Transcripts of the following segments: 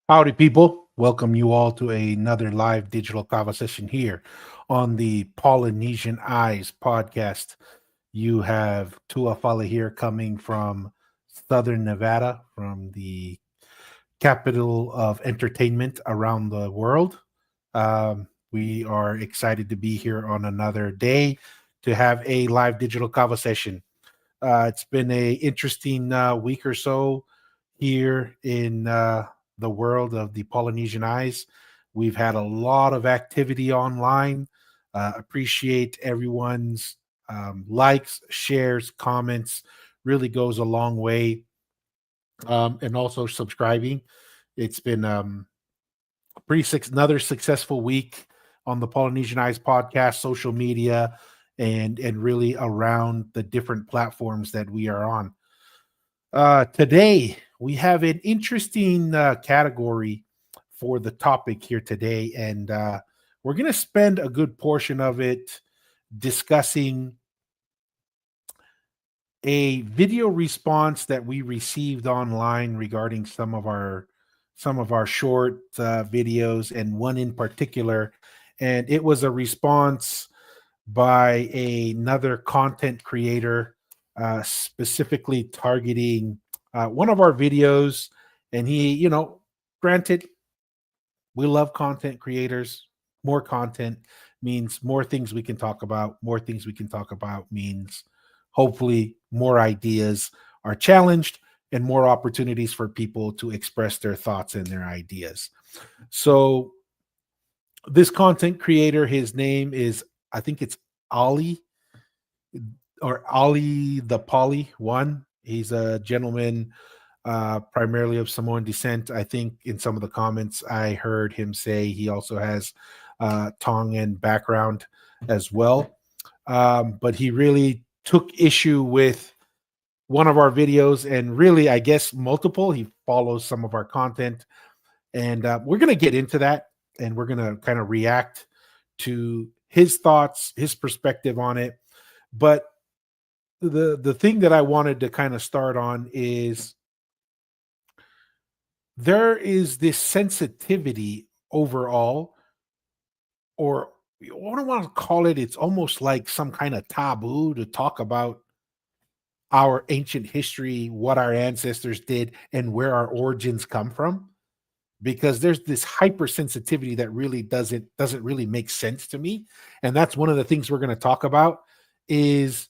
Howdy, people. Welcome you all to another live digital conversation here on the Polynesian Eyes podcast. You have Tua Fala here coming from Southern Nevada, from the capital of entertainment around the world. We are excited to be here on another day to have a live digital conversation. It's been a interesting week or so here in the world of the Polynesian Eyes. We've had a lot of activity online. Appreciate everyone's likes, shares, comments. Really goes a long way. And also subscribing. It's been another successful week on the Polynesian Eyes podcast, social media, and really around the different platforms that we are on. Today we have an interesting category for the topic here today, and we're going to spend a good portion of it discussing a video response that we received online regarding some of our short videos, and one in particular, and it was a response by another content creator, specifically targeting one of our videos. And he, granted, we love content creators. More content means more things we can talk about. More things we can talk about means hopefully more ideas are challenged and more opportunities for people to express their thoughts and their ideas. So this content creator, his name is, I think it's Ali, or Ali the Pauly one. He's a gentleman, primarily of Samoan descent. I think in some of the comments I heard him say he also has Tongan background as well. But he really took issue with one of our videos, and really, I guess, multiple. He follows some of our content, and we're going to get into that, and we're going to kind of react to his thoughts, his perspective on it. But the thing that I wanted to kind of start on is there is this sensitivity overall, or I don't want to call it, it's almost like some kind of taboo to talk about our ancient history, what our ancestors did, and where our origins come from, because there's this hypersensitivity that really doesn't really make sense to me. And that's one of the things we're going to talk about, is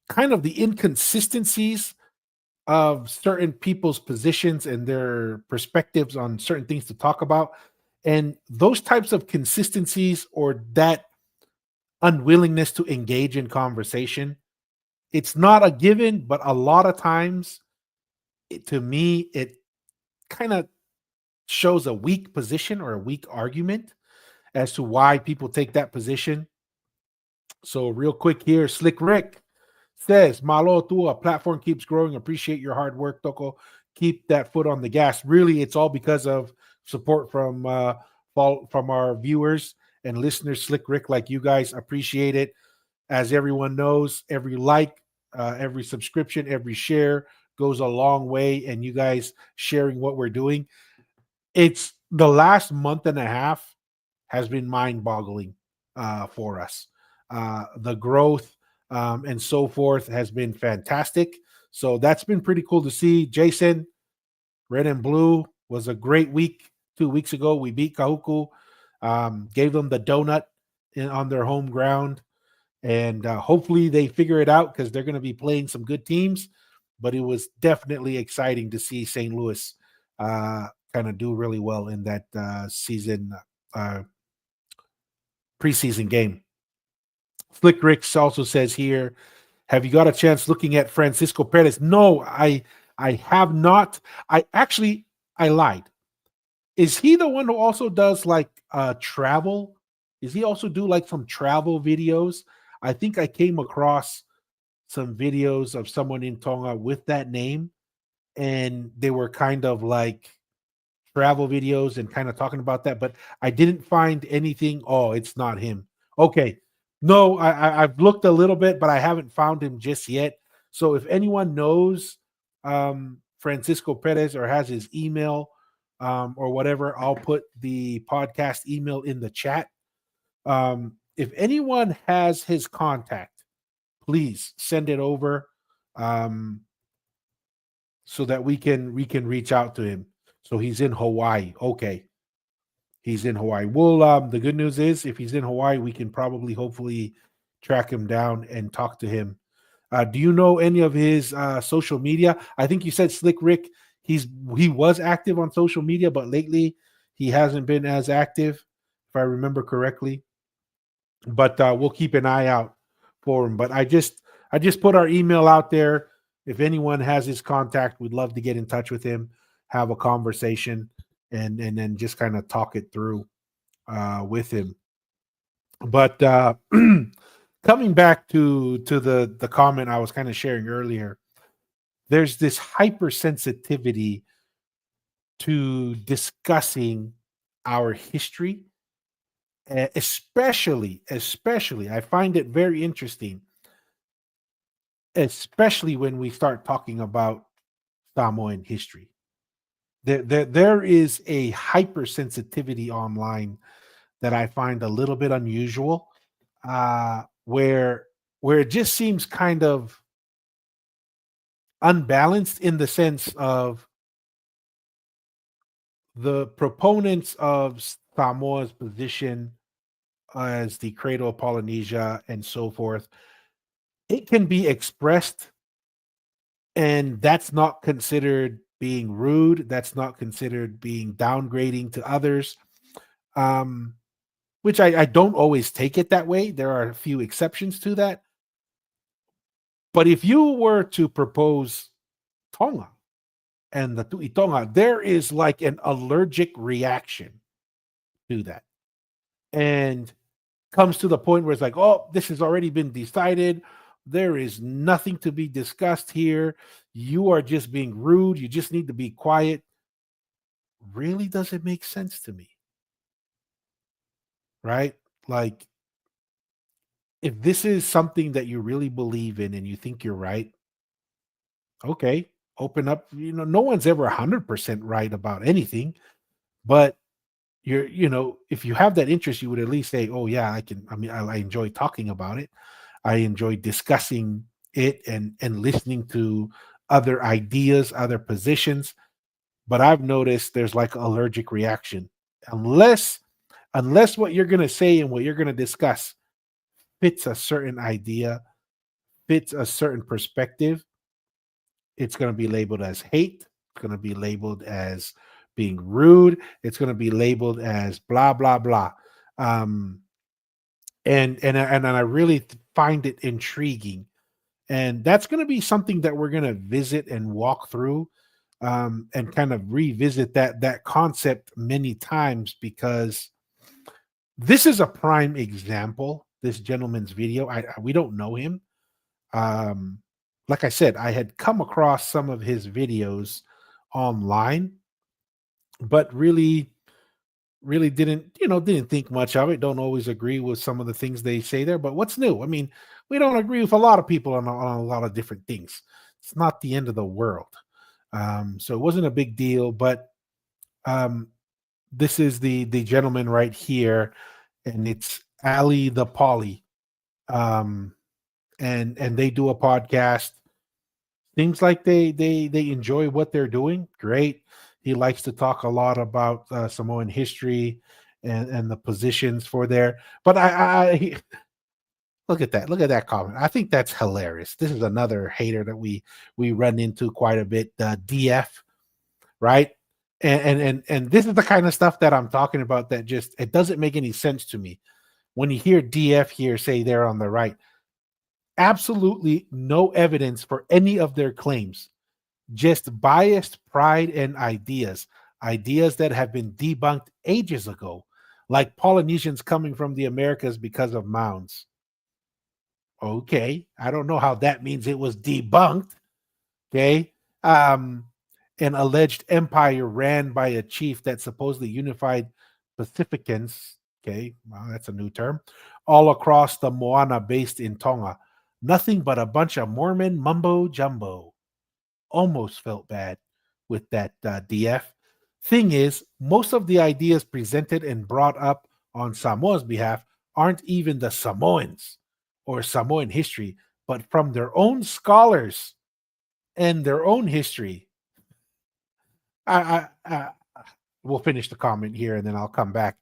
kind of the inconsistencies of certain people's positions and their perspectives on certain things to talk about. And those types of consistencies, or that unwillingness to engage in conversation, it's not a given, but a lot of times, to me, it kind of shows a weak position or a weak argument as to why people take that position. So real quick here, Slick Rick says, Malo tua, platform keeps growing. Appreciate your hard work, Toko. Keep that foot on the gas. Really, it's all because of support from our viewers and listeners, Slick Rick, like you guys. Appreciate it. As everyone knows, every like, every subscription, every share goes a long way. And you guys sharing what we're doing, it's the last month and a half has been mind-boggling for us. The growth and so forth has been fantastic. So that's been pretty cool to see. Jason, Red and Blue was a great week 2 weeks ago. We beat Kahuku, gave them the donut on their home ground. And hopefully they figure it out, because they're going to be playing some good teams. But it was definitely exciting to see St. Louis kind of do really well in that preseason game. Flick Ricks also says here, have you got a chance looking at Francisco Perez? No, I have not. I lied. Is he the one who also does like travel? Is he also do like some travel videos? I think I came across some videos of someone in Tonga with that name, and they were kind of like travel videos and kind of talking about that, but I didn't find anything. Oh, it's not him. Okay. No, I've looked a little bit, but I haven't found him just yet. So if anyone knows Francisco Perez or has his email, or whatever, I'll put the podcast email in the chat. If anyone has his contact, please send it over, um, so that we can reach out to him. So he's in Hawaii. Okay, he's in Hawaii. Well, the good news is if he's in Hawaii, we can probably hopefully track him down and talk to him. Do you know any of his social media? I think you said Slick Rick. He was active on social media, but lately he hasn't been as active, if I remember correctly. But we'll keep an eye out for him. But I just put our email out there. If anyone has his contact, we'd love to get in touch with him, have a conversation, and then just kind of talk it through with him. But coming back to the comment I was kind of sharing earlier, there's this hypersensitivity to discussing our history, especially I find it very interesting, especially when we start talking about Samoan history. There is a hypersensitivity online that I find a little bit unusual, where it just seems kind of unbalanced in the sense of the proponents of Samoa's position as the cradle of Polynesia and so forth. It can be expressed, and that's not considered being rude. That's not considered being downgrading to others, um, which I don't always take it that way. There are a few exceptions to that. But if you were to propose Tonga and the Tu'i Tonga, there is like an allergic reaction to that. And comes to the point where it's like, oh, this has already been decided. There is nothing to be discussed here. You are just being rude. You just need to be quiet. Really doesn't make sense to me, right? Like, if this is something that you really believe in and you think you're right, okay, open up. No one's ever 100% right about anything, but if you have that interest, you would at least say, oh, yeah, I can. I mean, I enjoy talking about it. I enjoy discussing it and listening to other ideas, other positions. But I've noticed there's like an allergic reaction. Unless what you're gonna say and what you're gonna discuss fits a certain idea, fits a certain perspective, it's gonna be labeled as hate. It's gonna be labeled as being rude. It's gonna be labeled as blah blah blah. Um, and I really find it intriguing, and that's going to be something that we're going to visit and walk through, and kind of revisit that concept many times, because this is a prime example. This gentleman's video, we don't know him. um like I said, I had come across some of his videos online, but really didn't think much of it. Don't always agree with some of the things they say there, but what's new? I mean, we don't agree with a lot of people on a lot of different things. It's not the end of the world. So it wasn't a big deal. But um, this is the gentleman right here, and it's Ali the Pauly, um, and they do a podcast. Seems like they enjoy what they're doing. Great. He likes to talk a lot about Samoan history and the positions for there. But look at that. Look at that comment. I think that's hilarious. This is another hater that we run into quite a bit. DF, right? And this is the kind of stuff that I'm talking about, that just it doesn't make any sense to me. When you hear DF here say they're on the right, absolutely no evidence for any of their claims, just biased pride and ideas that have been debunked ages ago, like Polynesians coming from the Americas because of mounds. Okay, I don't know how that means it was debunked. Okay. um an alleged empire ran by a chief that supposedly unified Pacificans. Okay, well, that's a new term. All across the Moana based in Tonga. Nothing but a bunch of Mormon mumbo jumbo. Almost felt bad with that DF. Thing is, most of the ideas presented and brought up on Samoa's behalf aren't even the Samoans or Samoan history, but from their own scholars and their own history. I we'll finish the comment here and then I'll come back.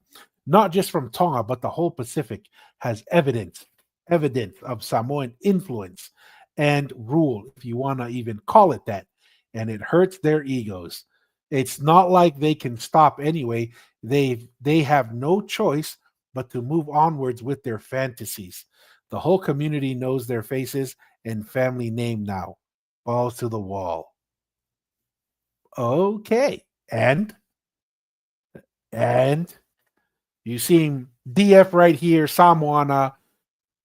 Not just from Tonga, but the whole Pacific has evidence of Samoan influence and rule, if you want to even call it that. And it hurts their egos. It's not like they can stop anyway. They have no choice but to move onwards with their fantasies. The whole community knows their faces and family name now. Balls to the wall. Okay. And you seeing DF right here, Samoana,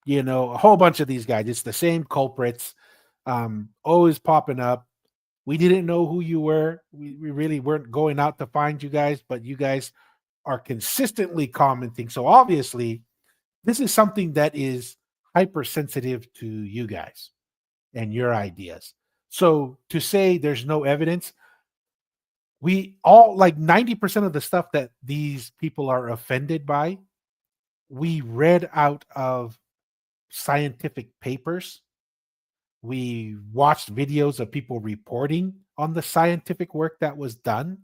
a whole bunch of these guys. It's the same culprits, always popping up. We didn't know who you were. We really weren't going out to find you guys, but you guys are consistently commenting. So obviously, this is something that is hypersensitive to you guys and your ideas. So to say there's no evidence, we all like 90% of the stuff that these people are offended by, we read out of scientific papers. We watched videos of people reporting on the scientific work that was done.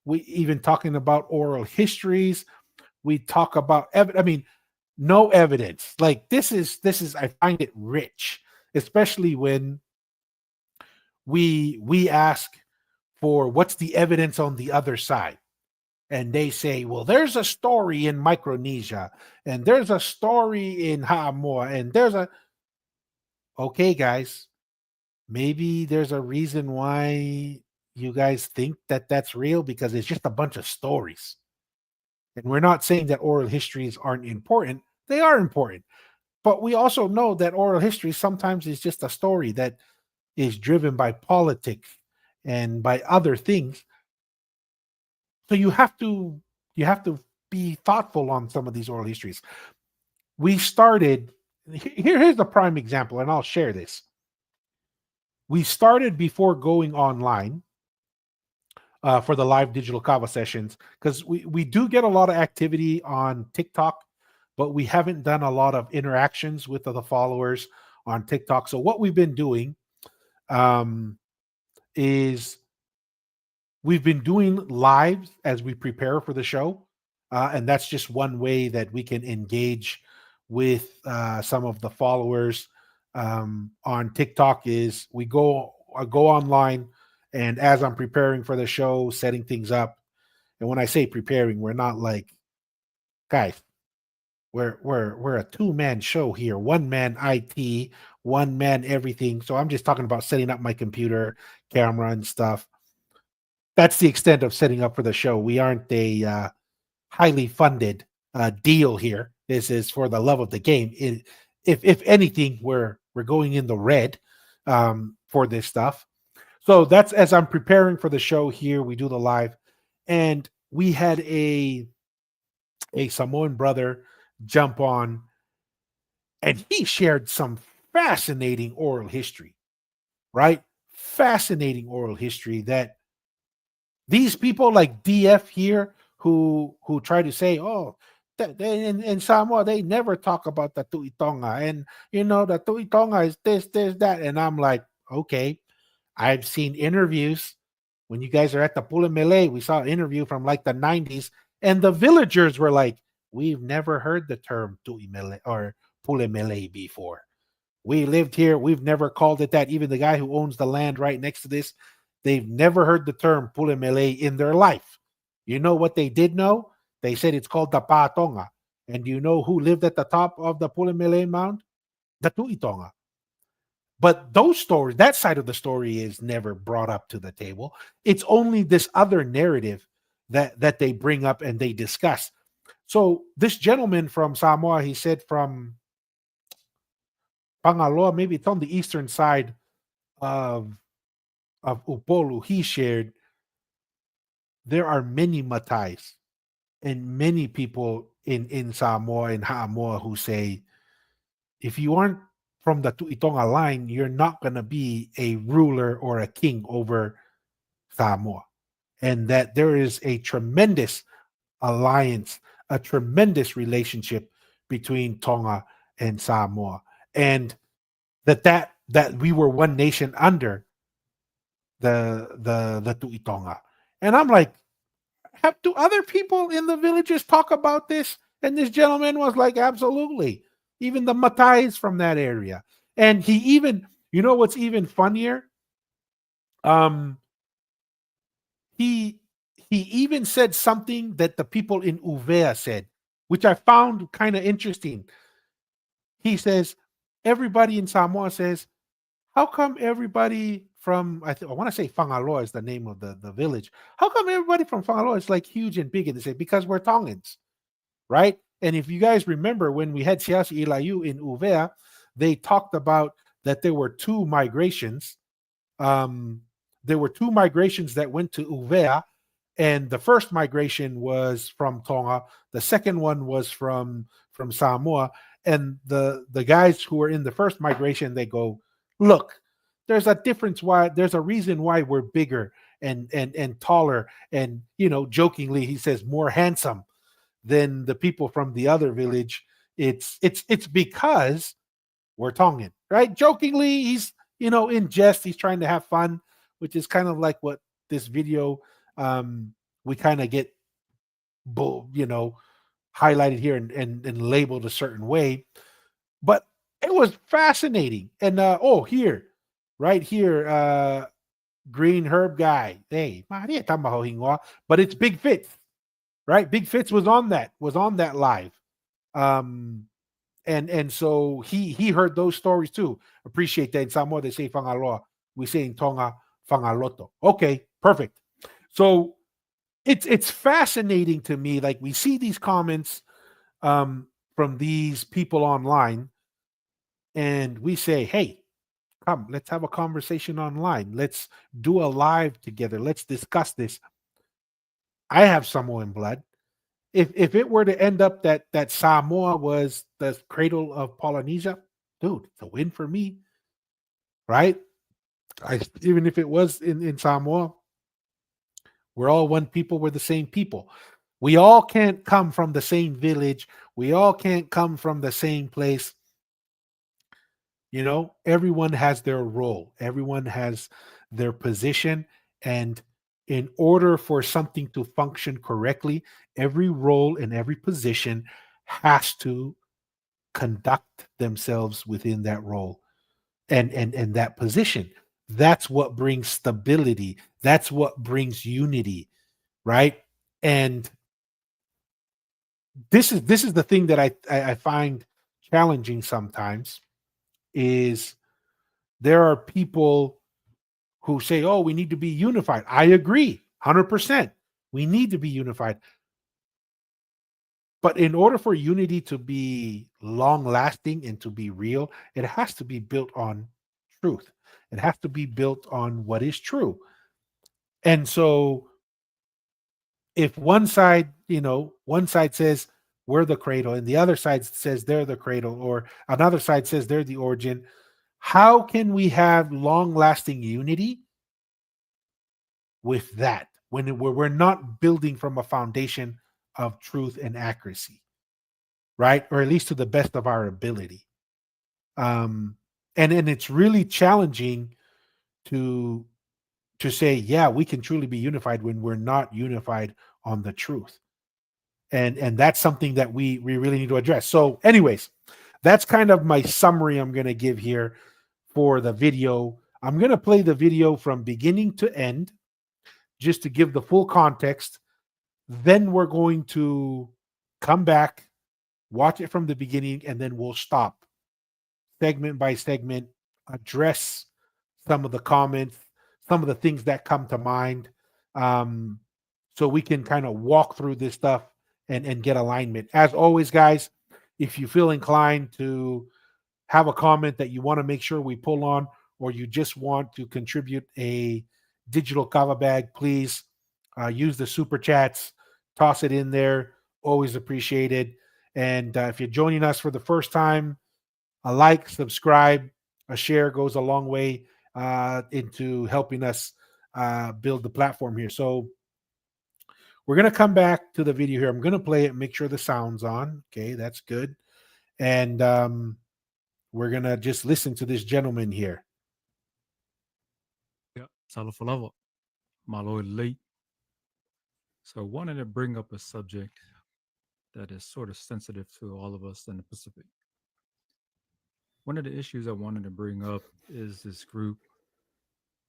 We even talking about oral histories. We talk about no evidence. Like this is I find it rich, especially when we ask for what's the evidence on the other side. And they say, well, there's a story in Micronesia, and there's a story in Samoa, and okay, guys, maybe there's a reason why you guys think that that's real because it's just a bunch of stories. And we're not saying that oral histories aren't important. They are important. But we also know that oral history sometimes is just a story that is driven by politics and by other things. So you have to be thoughtful on some of these oral histories. We started here's the prime example, and I'll share this. We started before going online for the live digital kava sessions because we do get a lot of activity on TikTok, but we haven't done a lot of interactions with the followers on TikTok. So what we've been doing is we've been doing lives as we prepare for the show, and that's just one way that we can engage with some of the followers on TikTok. Is we go online, and as I'm preparing for the show, setting things up. And when I say preparing, we're not like, guys, we're a two-man show here, one man IT, one man everything. So I'm just talking about setting up my computer, camera, and stuff. That's the extent of setting up for the show. We aren't a highly funded deal here. This is for the love of the game. If anything, we're going in the red for this stuff. So that's as I'm preparing for the show here. We do the live, and we had a Samoan brother jump on, and he shared some fascinating oral history, right? Fascinating oral history that these people like DF here who try to say, oh, in Samoa they never talk about the tuitonga, and the tuitonga is this that, and I'm like, okay, I've seen interviews when you guys are at the Pulemele. We saw an interview from like the 90s, and the villagers were like, we've never heard the term tuimele or Pulemele before. We lived here. We've never called it that. Even the guy who owns the land right next to this, they've never heard the term Pulemele in their life. You know what they did know? They said it's called the Patonga. And you know who lived at the top of the Pulemele mound? The Tuitonga. But those stories, that side of the story is never brought up to the table. It's only this other narrative that they bring up and they discuss. So this gentleman from Samoa, he said from Pangaloa, maybe it's on the eastern side of Upolu, he shared there are many Matais and many people in Samoa and Haamoa who say, if you aren't from the Tuitonga line, you're not going to be a ruler or a king over Samoa. and that there is a tremendous alliance, a tremendous relationship between Tonga and Samoa, and that we were one nation under the Tu'i Tonga. And I'm like, do other people in the villages talk about this? And this gentleman was like, absolutely. Even the Matais from that area. And he even, you know what's even funnier? Um, he he even said something that the people in Uvea said, which I found kind of interesting. He says, everybody in Samoa says, how come everybody from I want to say Fangaloa is the name of the village? How come everybody from Fangaloa is like huge and big? And they say because we're Tongans, right? And if you guys remember when we had Siasi Ilayu in Uvea, they talked about that there were two migrations. Um, there were two migrations that went to Uvea, and the first migration was from Tonga. The second one was from Samoa. And the guys who were in the first migration, they go, look, there's a difference. Why there's a reason why we're bigger and taller, and jokingly he says more handsome than the people from the other village. It's because we're Tongan, right? Jokingly, he's in jest, he's trying to have fun, which is kind of like what this video we kind of get highlighted here and labeled a certain way. But it was fascinating. And here, right here, Green Herb guy. Hey, but it's Big Fitz, right? Big Fitz was on that live. And so he heard those stories too. Appreciate that. In Samoa they say Fangaloa. We say in Tonga Fangaloto. Okay, perfect. So it's fascinating to me. Like we see these comments from these people online, and we say, hey, come, let's have a conversation online. Let's do a live together. Let's discuss this. I have Samoan blood. If it were to end up that Samoa was the cradle of Polynesia, dude, it's a win for me, right? Even if it was in Samoa, we're all one people. We're the same people. We all can't come from the same village. We all can't come from the same place. Everyone has their role. Everyone has their position. And in order for something to function correctly, every role and every position has to conduct themselves within that role and that position. That's what brings stability. That's what brings unity, right? And this is the thing that I find challenging sometimes is there are people who say, oh, we need to be unified. I agree 100%. We need to be unified. But in order for unity to be long lasting and to be real, it has to be built on truth. It has to be built on what is true. And so if one side says we're the cradle and the other side says they're the cradle, or another side says they're the origin, how can we have long lasting unity with that when we're not building from a foundation of truth and accuracy, right? Or at least to the best of our ability. And it's really challenging to say, yeah, we can truly be unified when we're not unified on the truth. And that's something that we really need to address. So, anyways, that's kind of my summary I'm going to give here for the video. I'm going to play the video from beginning to end just to give the full context. Then we're going to come back, watch it from the beginning, and then we'll stop segment by segment, address some of the comments, some of the things that come to mind, so we can kind of walk through this stuff and get alignment. As always, guys, if you feel inclined to have a comment that you want to make sure we pull on, or you just want to contribute a digital kava bag, please use the super chats, toss it in there. Always appreciated. And if you're joining us for the first time, a like, subscribe, a share goes a long way into helping us build the platform here. So We're gonna come back to the video here. I'm gonna play it, make sure the sound's on. Okay, that's good. And we're gonna just listen to this gentleman here. Yeah, Salafalava, Malo late. So, wanted to bring up a subject that is sort of sensitive to all of us in the Pacific. One of the issues I wanted to bring up is this group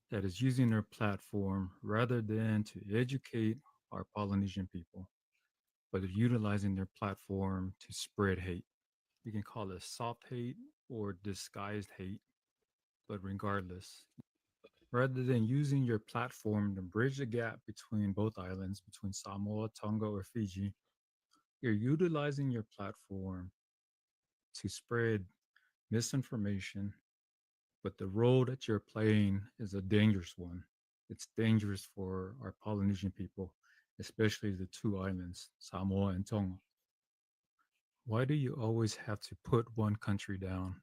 that is using their platform rather than to educate our Polynesian people, but are utilizing their platform to spread hate. You can call it soft hate or disguised hate, but regardless, rather than using your platform to bridge the gap between both islands, between Samoa, Tonga, or Fiji, you're utilizing your platform to spread misinformation, but the role that you're playing is a dangerous one. It's dangerous for our Polynesian people, especially the two islands, Samoa and Tonga. Why do you always have to put one country down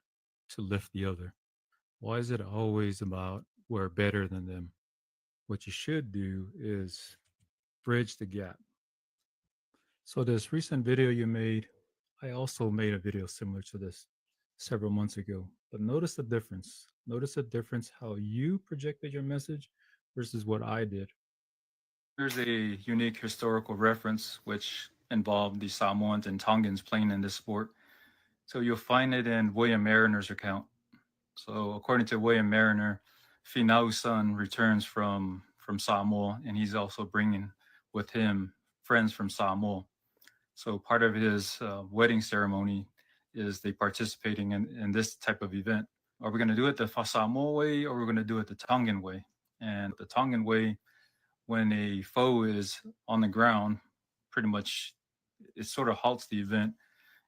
to lift the other? Why is it always about we're better than them? What you should do is bridge the gap. So, this recent video you made, I also made a video similar to this several months ago. But notice the difference. Notice the difference how you projected your message versus what I did. Here's a unique historical reference which involved the Samoans and Tongans playing in this sport. So you'll find it in William Mariner's account. So according to William Mariner, Finau's son returns from Samoa, and he's also bringing with him friends from Samoa. So part of his wedding ceremony is they participating in this type of event. Are we going to do it the Samoa way, or we're going to do it the Tongan way? And the Tongan way, when a foe is on the ground, pretty much it sort of halts the event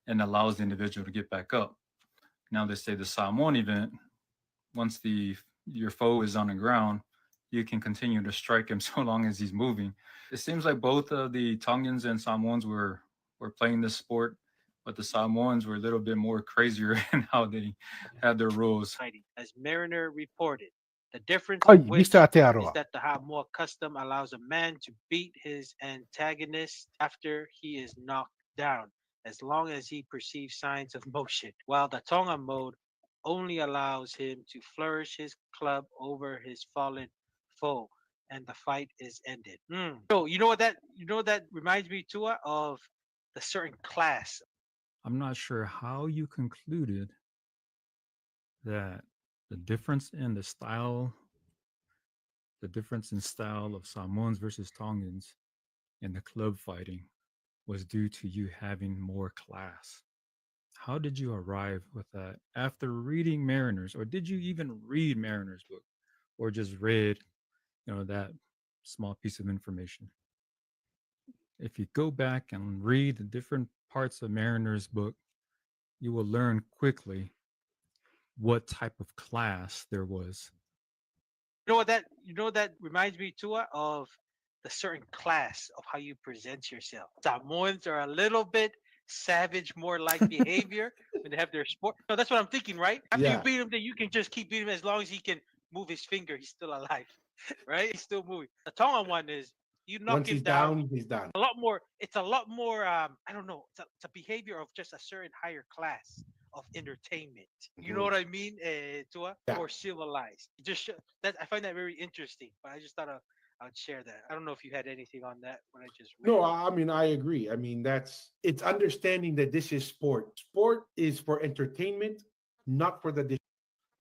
and allows the individual to get back up. Now they say the Samoan event, once the your foe is on the ground, you can continue to strike him so long as he's moving. It seems like both of the Tongans and Samoans were playing this sport, but the Samoans were a little bit more crazier in how they had their rules. Fighting, as Mariner reported. The difference Ay, of Mr. which is Aotearoa. that the Hamoa custom allows a man to beat his antagonist after he is knocked down, as long as he perceives signs of motion, while the Tonga mode only allows him to flourish his club over his fallen foe, and the fight is ended. So you know what that reminds me to of the certain class. I'm not sure how you concluded that the difference in the difference in style of Samoans versus Tongans in the club fighting was due to you having more class. How did you arrive with that after reading Mariners, or did you even read Mariners book, or just read, that small piece of information? If you go back and read the different parts of Mariners book, you will learn quickly what type of class there was. You know what that reminds me too of the certain class of how you present yourself. Samoans are a little bit savage, more like behavior when they have their sport. No, that's what I'm thinking, right? After you Yeah. beat him, then you can just keep beating him as long as he can move his finger. He's still alive, right? He's still moving. The Tongan one is you knock Once him he's down. down, he's done. A lot more. It's a lot more. I don't know. It's a behavior of just a certain higher class of entertainment. You know Mhm. what I mean, Tua? Yeah. More civilized. That I find that very interesting. But I just thought I'd share that. I don't know if you had anything on that what I just read. No, I mean I agree. I mean that's it's understanding that this is sport. Sport is for entertainment, not for the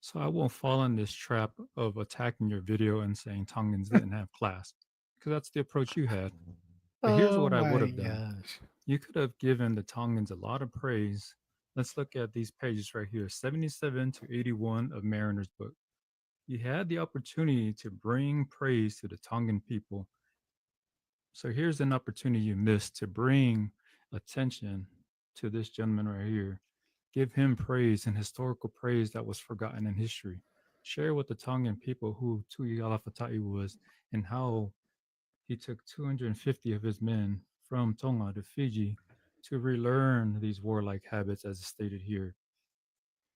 So I won't fall in this trap of attacking your video and saying Tongans didn't have class, because that's the approach you had. But here's Oh what I would my have done. gosh. You could have given the Tongans a lot of praise. Let's look at these pages right here, 77 to 81 of Mariner's book. You had the opportunity to bring praise to the Tongan people. So here's an opportunity you missed to bring attention to this gentleman right here. Give him praise and historical praise that was forgotten in history. Share with the Tongan people who Tui Alafatai was and how he took 250 of his men from Tonga to Fiji to relearn these warlike habits, as stated here.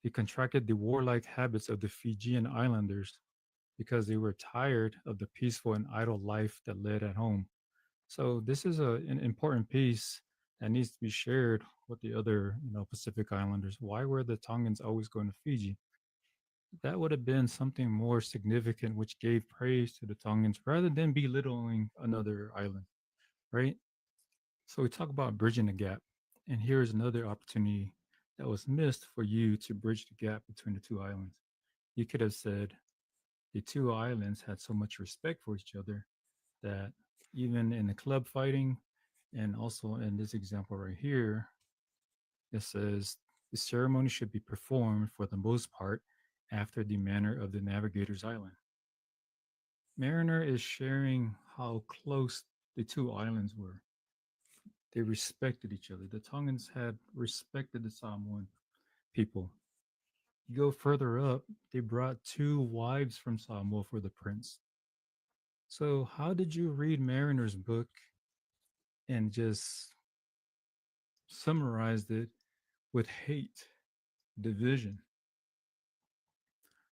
He contracted the warlike habits of the Fijian islanders because they were tired of the peaceful and idle life that led at home. So this is an important piece that needs to be shared with the other, Pacific Islanders. Why were the Tongans always going to Fiji? That would have been something more significant, which gave praise to the Tongans rather than belittling another island, right? So we talk about bridging the gap, and here's another opportunity that was missed for you to bridge the gap between the two islands. You could have said the two islands had so much respect for each other that even in the club fighting, and also in this example right here, it says the ceremony should be performed for the most part after the manner of the navigator's island. Mariner is sharing how close the two islands were. They respected each other. The Tongans had respected the Samoan people. You go further up, they brought two wives from Samoa for the prince. So, how did you read Mariner's book and just summarized it with hate, division?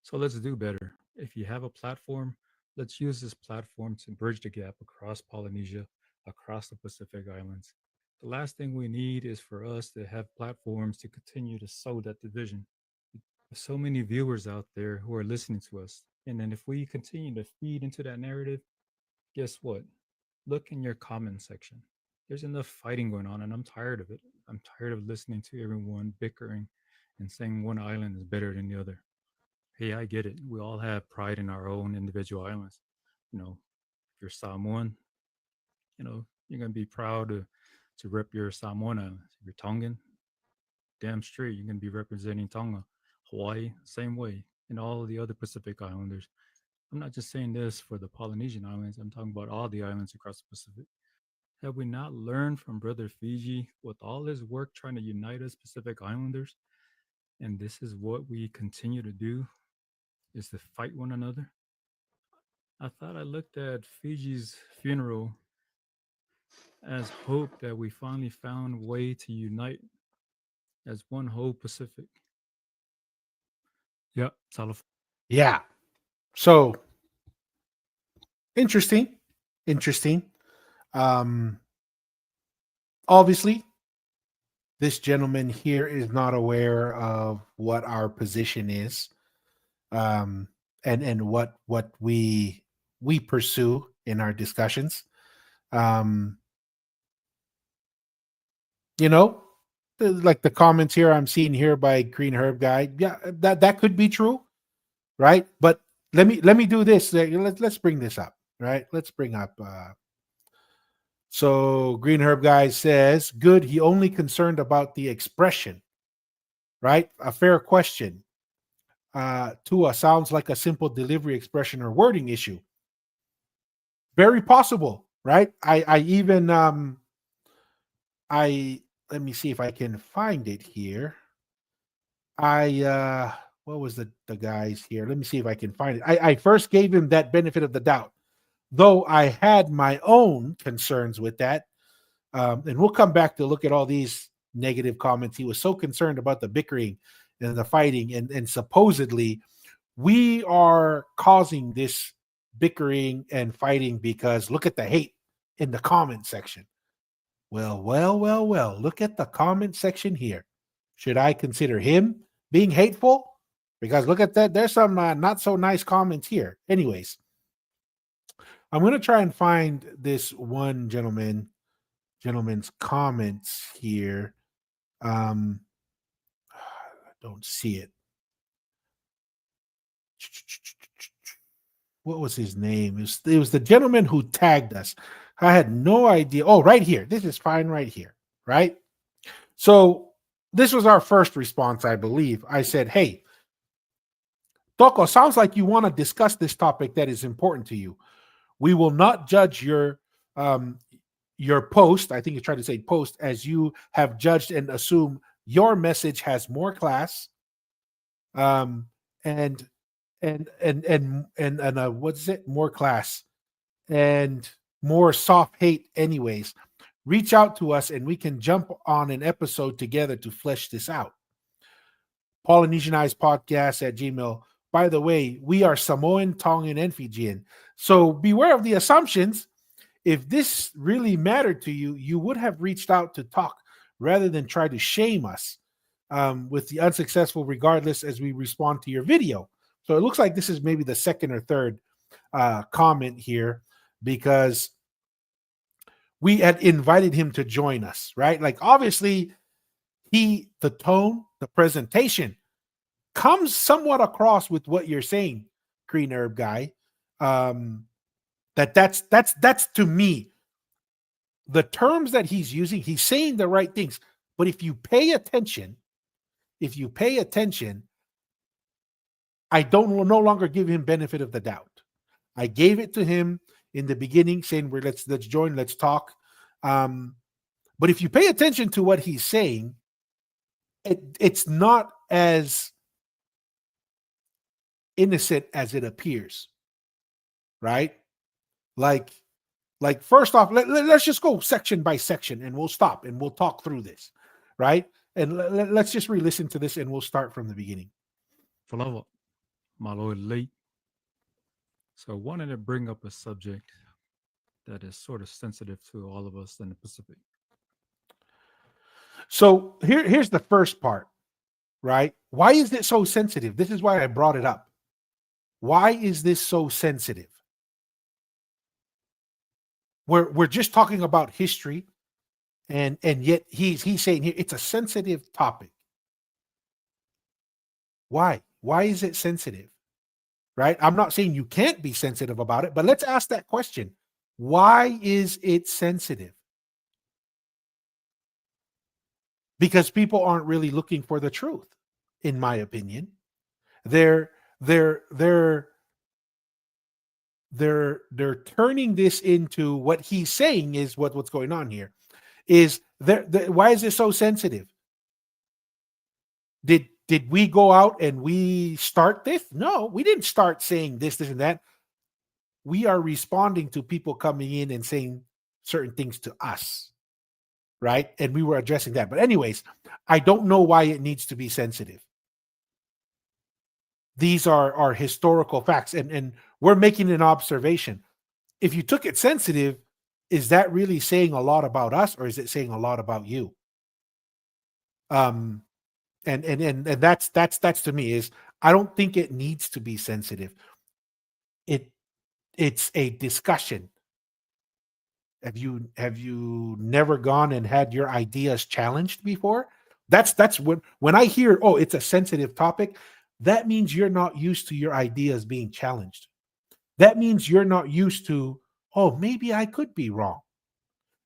So, let's do better. If you have a platform, let's use this platform to bridge the gap across Polynesia, across the Pacific Islands. The last thing we need is for us to have platforms to continue to sow that division. There's so many viewers out there who are listening to us. And then if we continue to feed into that narrative, guess what? Look in your comment section. There's enough fighting going on, and I'm tired of it. I'm tired of listening to everyone bickering and saying one island is better than the other. Hey, I get it. We all have pride in our own individual islands. If you're Samoan, you're gonna be proud to rep your Samoan islands. If you're Tongan, damn straight, you're gonna be representing Tonga. Hawaii, same way, and all of the other Pacific Islanders. I'm not just saying this for the Polynesian islands, I'm talking about all the islands across the Pacific. Have we not learned from Brother Fiji with all his work trying to unite us Pacific Islanders? And this is what we continue to do is to fight one another. I thought I looked at Fiji's funeral as hope that we finally found a way to unite as one whole Pacific. Yeah, Salaf. Yeah. So interesting. Interesting. Um, obviously, this gentleman here is not aware of what our position is, and what we pursue in our discussions. Um, you know, like the comments here I'm seeing here by Green Herb Guy. Yeah, that could be true, right? But let me do this. Let's bring this up, right? Let's bring up. So Green Herb Guy says, "Good. He only concerned about the expression, right? A fair question. Tua sounds like a simple delivery, expression, or wording issue. Very possible, right? I even I let me see if I can find it here. I what was the guys here? Let me see if I can find it. I first gave him that benefit of the doubt, though I had my own concerns with that. And we'll come back to look at all these negative comments. He was so concerned about the bickering and the fighting, and supposedly we are causing this bickering and fighting because look at the hate in the comment section. Well, look at the comment section here. Should I consider him being hateful? Because look at that. There's some not so nice comments here. Anyways, I'm going to try and find this one gentleman's comments here. I don't see it. What was his name? It was the gentleman who tagged us. I had no idea. Oh, right here. This is fine right here, right? So this was our first response, I believe. I said, hey, Toko, sounds like you want to discuss this topic that is important to you. We will not judge your post. I think you tried to say post, as you have judged and assume your message has more class, and what's it? More class and more soft hate. Anyways, reach out to us and we can jump on an episode together to flesh this out. Polynesianized podcast at Gmail. By the way, we are Samoan, Tongan, and Fijian. So beware of the assumptions. if this really mattered to you, you would have reached out to talk rather than try to shame us with the unsuccessful regardless as we respond to your video. So it looks like this is maybe the second or third comment here, because we had invited him to join us, right? Like, obviously, the tone, the presentation comes somewhat across with what you're saying, Green Herb Guy. That's to me, the terms that he's using, he's saying the right things. But if you pay attention, I don't no longer give him benefit of the doubt. I gave it to him in the beginning, saying, let's join, let's talk. But if you pay attention to what he's saying, it's not as innocent as it appears, right? Like first off, let's just go section by section, and we'll stop and we'll talk through this, right? And let's just re-listen to this, and we'll start from the beginning. Follow up, Maloi. So I wanted to bring up a subject that is sort of sensitive to all of us in the Pacific. So here's the first part, right? Why is it so sensitive? This is why I brought it up. Why is this so sensitive? We're just talking about history, and yet he's saying here it's a sensitive topic. Why? Why is it sensitive? Right? I'm not saying you can't be sensitive about it, but let's ask that question. Why is it sensitive? Because people aren't really looking for the truth, in my opinion. They're turning this into what he's saying is what's going on here. Is there why is it so sensitive? Did we go out and we start this? No, we didn't start saying this, and that. We are responding to people coming in and saying certain things to us, right? And we were addressing that. But anyways, I don't know why it needs to be sensitive. These are historical facts, and we're making an observation. If you took it sensitive, is that really saying a lot about us, or is it saying a lot about you? And that's to me is, I don't think it needs to be sensitive. It's a discussion. Have you never gone and had your ideas challenged before? That's when I hear, oh, it's a sensitive topic, that means you're not used to your ideas being challenged. That means you're not used to, oh, maybe I could be wrong.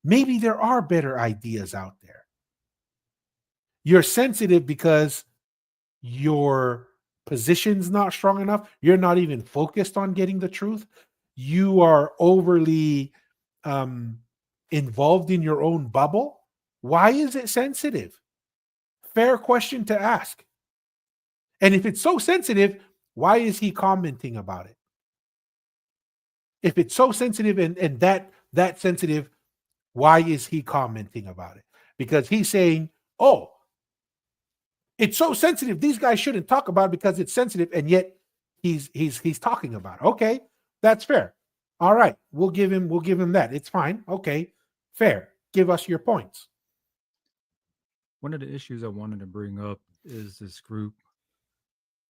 Maybe there are better ideas out there. You're sensitive because your position's not strong enough. You're not even focused on getting the truth. You are overly involved in your own bubble. Why is it sensitive? Fair question to ask. And if it's so sensitive, why is he commenting about it? If it's so sensitive and that sensitive, why is he commenting about it? Because he's saying, oh, it's so sensitive, these guys shouldn't talk about it because it's sensitive, and yet he's talking about it. Okay, that's fair. All right, we'll give him that. It's fine. Okay, fair. Give us your points. One of the issues I wanted to bring up is this group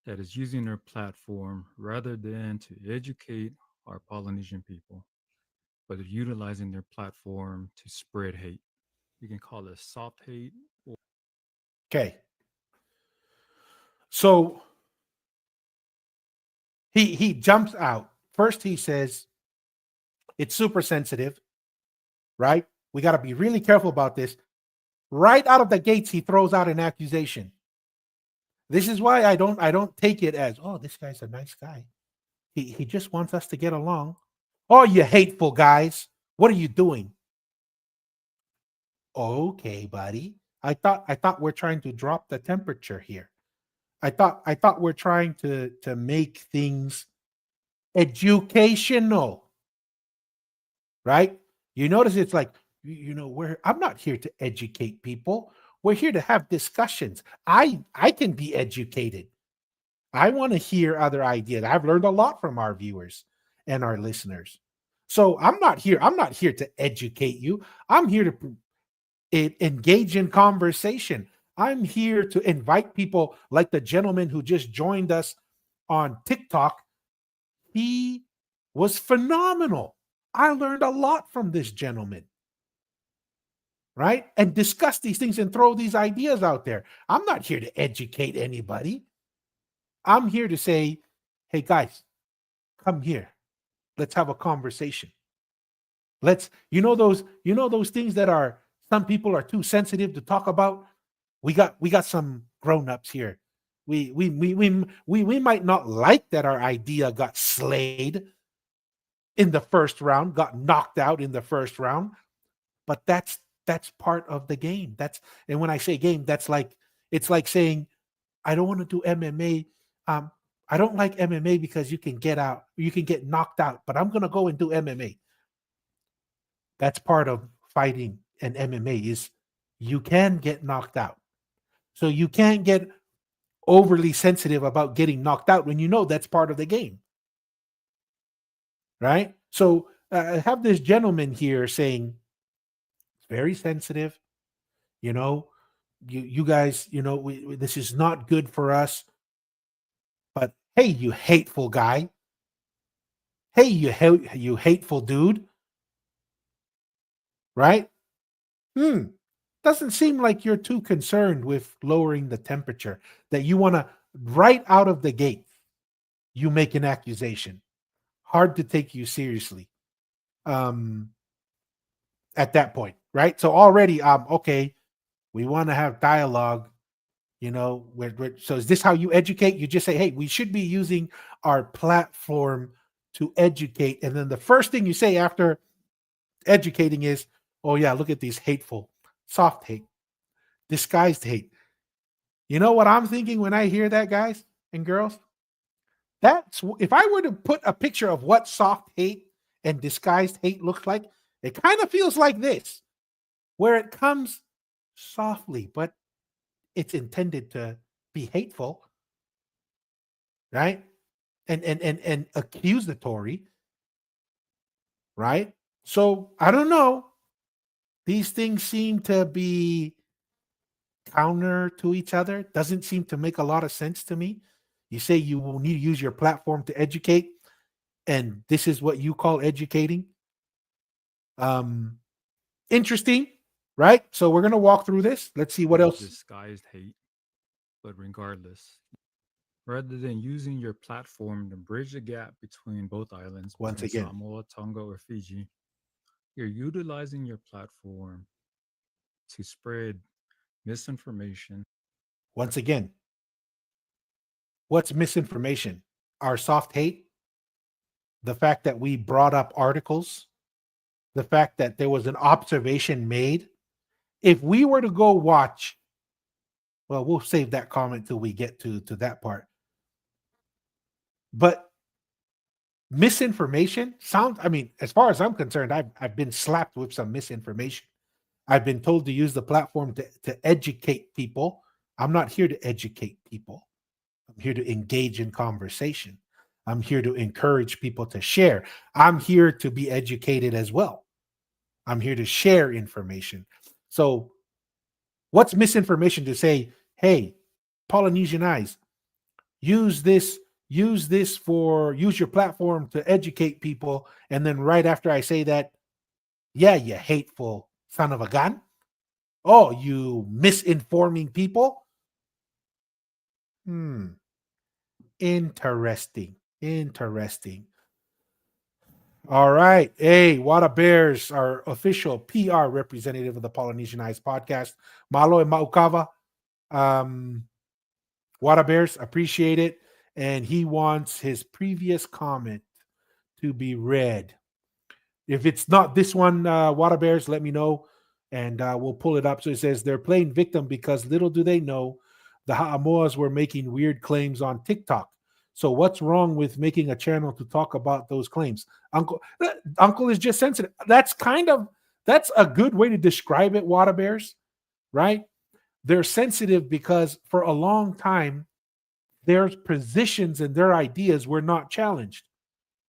that is using their platform rather than to educate our Polynesian people, but they're utilizing their platform to spread hate. You can call it soft hate. Okay. So he jumps out. First he says it's super sensitive, right? We got to be really careful about this. Right out of the gates, he throws out an accusation. This is why I don't take it as, oh, this guy's a nice guy. He just wants us to get along. Oh, you hateful guys. What are you doing? Okay, buddy. I thought we're trying to drop the temperature here. I thought we're trying to make things educational. Right? You notice it's like, I'm not here to educate people. We're here to have discussions. I can be educated. I want to hear other ideas. I've learned a lot from our viewers and our listeners. So I'm not here to educate you. I'm here to engage in conversation. I'm here to invite people like the gentleman who just joined us on TikTok. He was phenomenal. I learned a lot from this gentleman, right? And discuss these things and throw these ideas out there. I'm not here to educate anybody. I'm here to say, hey guys, come here. Let's have a conversation. Let's, those things that are, some people are too sensitive to talk about. We got some grown-ups here. We might not like that our idea got slayed in the first round, got knocked out in the first round, but that's part of the game. And when I say game, it's like saying, I don't want to do MMA. I don't like MMA because you can get knocked out, but I'm gonna go and do MMA. That's part of fighting and MMA is you can get knocked out. So you can't get overly sensitive about getting knocked out when you know that's part of the game. Right? So I have this gentleman here saying, it's very sensitive. You guys, this is not good for us. But hey, you hateful guy. Hey, you hateful dude. Right? Doesn't seem like you're too concerned with lowering the temperature, that you want to, right out of the gate, you make an accusation. Hard to take you seriously at that point, right? So already, okay, we want to have dialogue. So is this how you educate? You just say, hey, we should be using our platform to educate. And then the first thing you say after educating is, oh yeah, look at these hateful, soft hate, disguised hate. You know what I'm thinking when I hear that, guys and girls? That's, if I were to put a picture of what soft hate and disguised hate looks like, it kind of feels like this, where it comes softly, but it's intended to be hateful, right? And accusatory, right? So I don't know. These things seem to be counter to each other. Doesn't seem to make a lot of sense to me. You say you will need to use your platform to educate, and this is what you call educating. Interesting, right? So we're gonna walk through this. Let's see what else. Disguised hate. But regardless, rather than using your platform to bridge the gap between both islands, Once between again. Samoa, Tonga, or Fiji, you're utilizing your platform to spread misinformation. Once again, what's misinformation? Our soft hate, the fact that we brought up articles, the fact that there was an observation made. If we were to go watch, well, we'll save that comment till we get to that part. But misinformation sounds, I mean, as far as I'm concerned, I've been slapped with some misinformation. I've been told to use the platform to educate people. I'm not here to educate people. I'm here to engage in conversation. I'm here to encourage people to share. I'm here to be educated as well. I'm here to share information. So what's misinformation to say, hey, Polynesian Eyes, use your platform to educate people. And then right after I say that, yeah, you hateful son of a gun. Oh, you misinforming people. Interesting. All right. Hey, Wada Bears, our official PR representative of the Polynesian Eyes podcast. Malo and Maukava. Wada Bears, appreciate it. And he wants his previous comment to be read. If it's not this one, Wada Bears, let me know and we'll pull it up. So it says they're playing victim because little do they know the Ha'amoas were making weird claims on TikTok. So what's wrong with making a channel to talk about those claims? Uncle is just sensitive. That's a good way to describe it, Wada Bears, right? They're sensitive because for a long time, their positions and their ideas were not challenged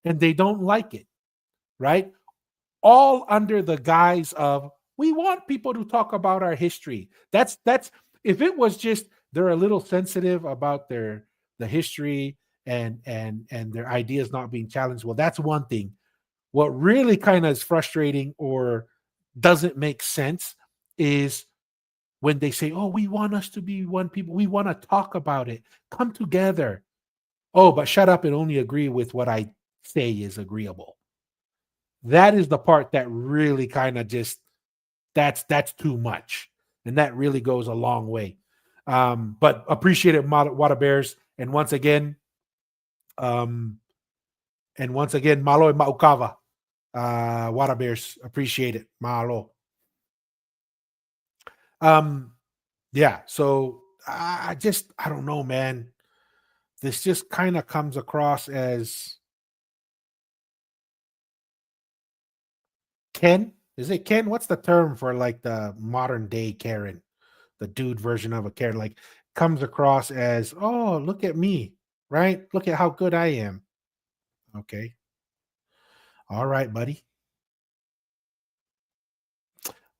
and they don't like it. right? All under the guise of we want people to talk about our history. That's if it was just they're a little sensitive about the history and their ideas not being challenged. Well, that's one thing. What really kind of is frustrating or doesn't make sense is when they say, "Oh, we want us to be one people. We want to talk about it. Come together." Oh, but shut up and only agree with what I say is agreeable. That is the part that really kind of just that's too much, and that really goes a long way. But appreciate it, Water Bears, um, and once again, malo e maukava, Water Bears, appreciate it, malo. Um, yeah, so I don't know, man. This just kind of comes across as Ken. Is it Ken? What's the term for like the modern day Karen? The dude version of a Karen, like comes across as, oh, look at me, right? Look at how good I am. Okay. All right, buddy.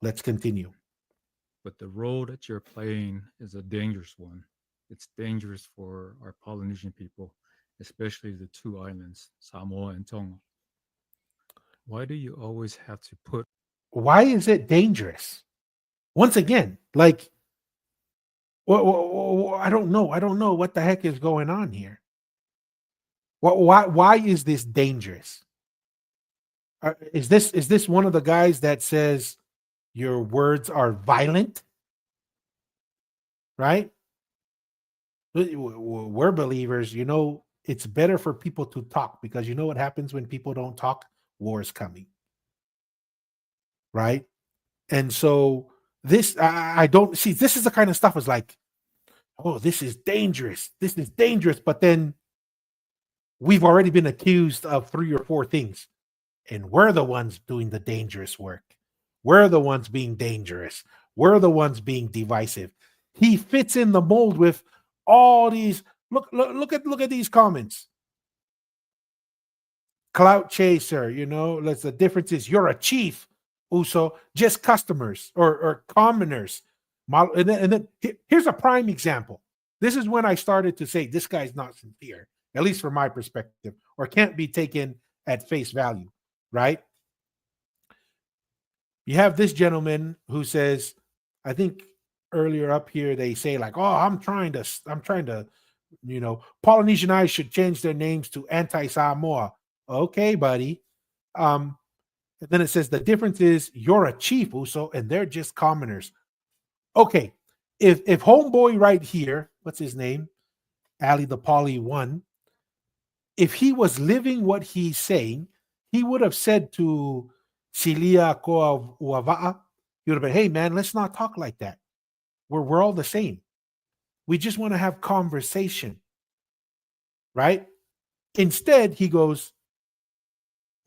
Let's continue. But the role that you're playing is a dangerous one. It's dangerous for our Polynesian people, especially the two islands, Samoa and Tonga. Why do you always have to put Why is it dangerous? Once again, like, I don't know. I don't know what the heck is going on here. Why is this dangerous? Is this one of the guys that says your words are violent? Right? We're believers. It's better for people to talk because you know what happens when people don't talk? War is coming. Right? And so this, I don't see. This is the kind of stuff is like, oh, this is dangerous. This is dangerous. But then we've already been accused of 3 or 4 things, and we're the ones doing the dangerous work. We're the ones being dangerous. We're the ones being divisive. He fits in the mold with all these. Look at these comments. Clout chaser, that's the difference is you're a chief, Uso, just customers or commoners. And then here's a prime example. This is when I started to say this guy's not sincere, at least from my perspective, or can't be taken at face value, right? You have this gentleman who says, I think earlier up here they say like, oh, I'm trying to, Polynesian eyes should change their names to anti-Samoa. Okay, buddy. And then it says the difference is you're a chief, Uso, and they're just commoners. Okay, if homeboy right here, what's his name, Ali the Pauly one, if he was living what he's saying, he would have said to Silia Koa Uava'a, he would have been, hey man, let's not talk like that. We're all the same. We just want to have conversation, right? Instead, he goes,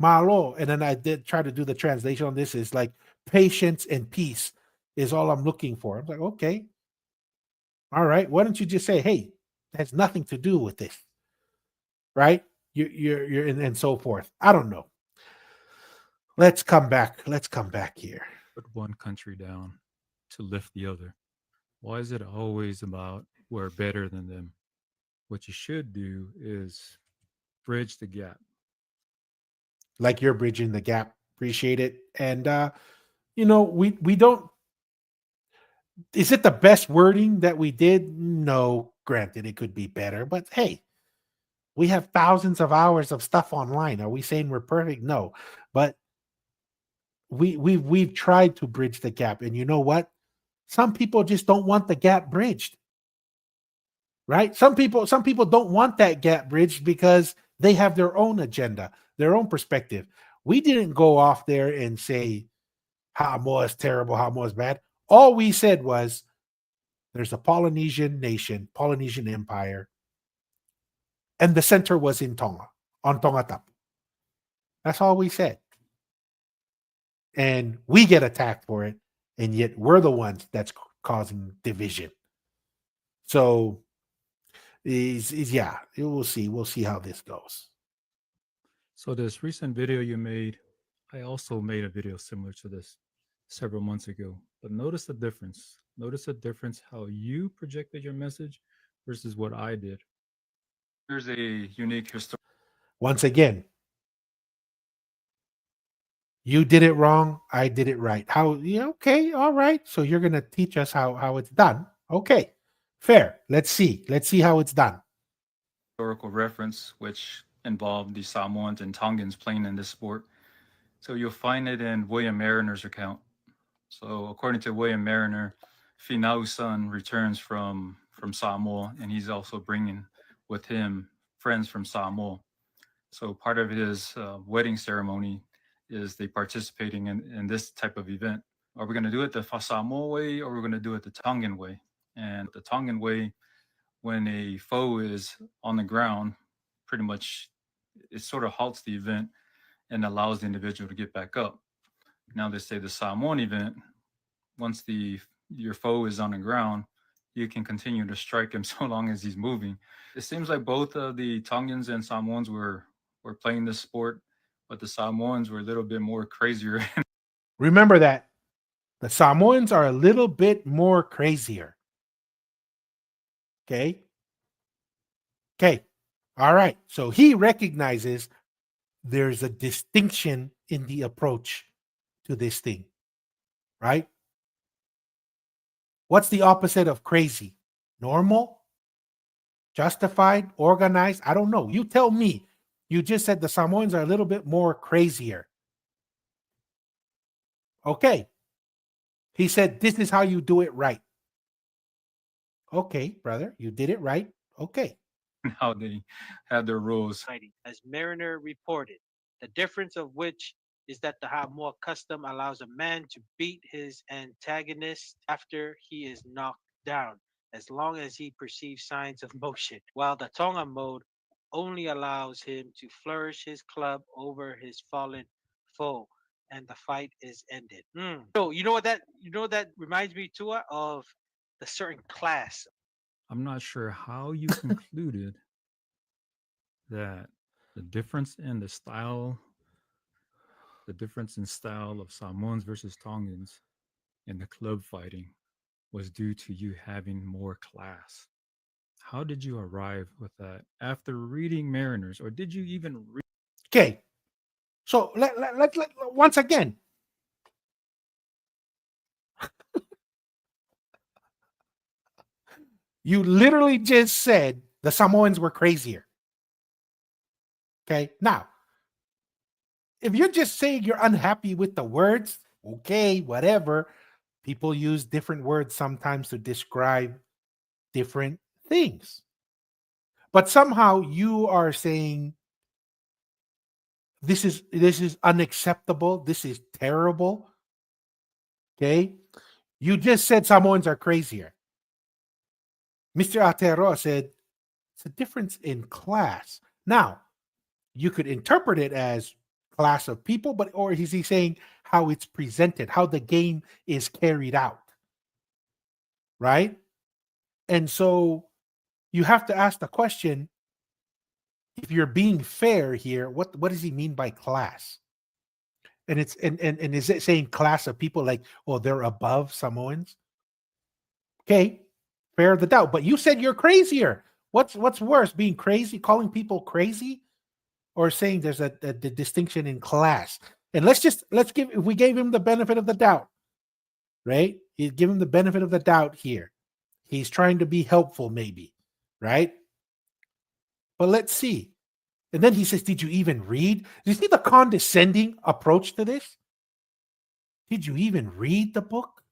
Malo. And then I did try to do the translation on this. Is like patience and peace is all I'm looking for. I'm like, okay. All right. Why don't you just say, hey, it has nothing to do with this. Right? You're and so forth. I don't know. Let's come back. Let's come back here. put one country down to lift the other? Why is it always about we're better than them? What you should do is bridge the gap. Like you're bridging the gap. Appreciate it. And we don't. Is it the best wording that we did? No. Granted, it could be better, but hey, we have thousands of hours of stuff online. Are we saying we're perfect? No, but we've tried to bridge the gap, and you know what? Some people just don't want the gap bridged, right? Some people don't want that gap bridged because they have their own agenda, their own perspective. We didn't go off there and say Samoa is terrible, Samoa is bad. All we said was there's a Polynesian nation, Polynesian empire, and the center was in Tonga, on Tongatapu. That's all we said. And we get attacked for it, and yet we're the ones that's causing division. So, yeah, we'll see. We'll see how this goes. So this recent video you made I also made a video similar to this several months ago, but notice the difference. Notice the difference how you projected your message versus what I did. Here's a unique historical. Once again, you did it wrong. I did it right. How? Yeah, okay, all right. So you're gonna teach us how it's done. Okay, fair. Let's see. Let's see how it's done. Historical reference, which involved the Samoans and Tongans playing in this sport. So you'll find it in William Mariner's account. So according to William Mariner, Finau's son returns from Samoa, and he's also bringing with him friends from Samoa. So part of his wedding ceremony is they participating in this type of event. Are we going to do it the Samoa way, or we're going to do it the Tongan way? And the Tongan way, when a foe is on the ground, pretty much it sort of halts the event and allows the individual to get back up. Now they say the Samoan event, once your foe is on the ground, you can continue to strike him so long as he's moving. It seems like both of the Tongans and Samoans were playing this sport, but the Samoans were a little bit more crazier. Remember that the Samoans are a little bit more crazier. Okay. Okay. All right. So he recognizes there's a distinction in the approach to this thing, right? What's the opposite of crazy? Normal? Justified? Organized? I don't know. You tell me. You just said the Samoans are a little bit more crazier. Okay. He said, this is how you do it right. Okay, brother, you did it right. Okay. How they had their rules. As Mariner reported, the difference of which is that the Hamoa custom allows a man to beat his antagonist after he is knocked down, as long as he perceives signs of motion, while the Tonga mode only allows him to flourish his club over his fallen foe, and the fight is ended. So you know what that reminds me too of the certain class. I'm not sure how you concluded that the difference in style of Samoans versus Tongans in the club fighting was due to you having more class. How did you arrive with that after reading Mariners, or did you even read? Okay. So let once again. You literally just said the Samoans were crazier. Okay. Now, if you're just saying you're unhappy with the words, okay, whatever. People use different words sometimes to describe different things. But somehow you are saying this is unacceptable, this is terrible. Okay? You just said Samoans are crazier. Mr. Aotearoa said it's a difference in class. Now, you could interpret it as class of people, but or is he saying how it's presented, how the game is carried out? Right? And so you have to ask the question, if you're being fair here, what does he mean by class? And it's and is it saying class of people like, oh, they're above Samoans? Okay, fair the doubt. But you said you're crazier. What's worse, being crazy, calling people crazy, or saying there's a distinction in class? And let's give, if we gave him the benefit of the doubt, right? You give him the benefit of the doubt here. He's trying to be helpful, maybe, right? But let's see. And then he says, did you even read? Do you see the condescending approach to this? Did you even read the book?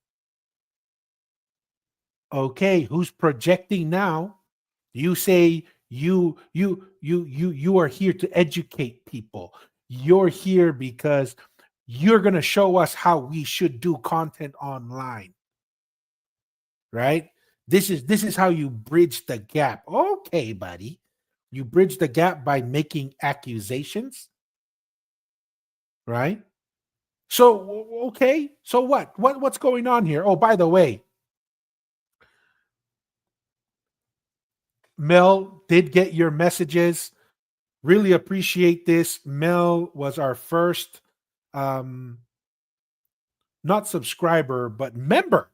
Okay, who's projecting now? You say you are here to educate people. You're here because you're going to show us how we should do content online. Right? This is how you bridge the gap. Okay, buddy. You bridge the gap by making accusations. Right? So, okay. So what's going on here? Oh, by the way, Mel did get your messages. Really appreciate this. Mel was our first not subscriber, but member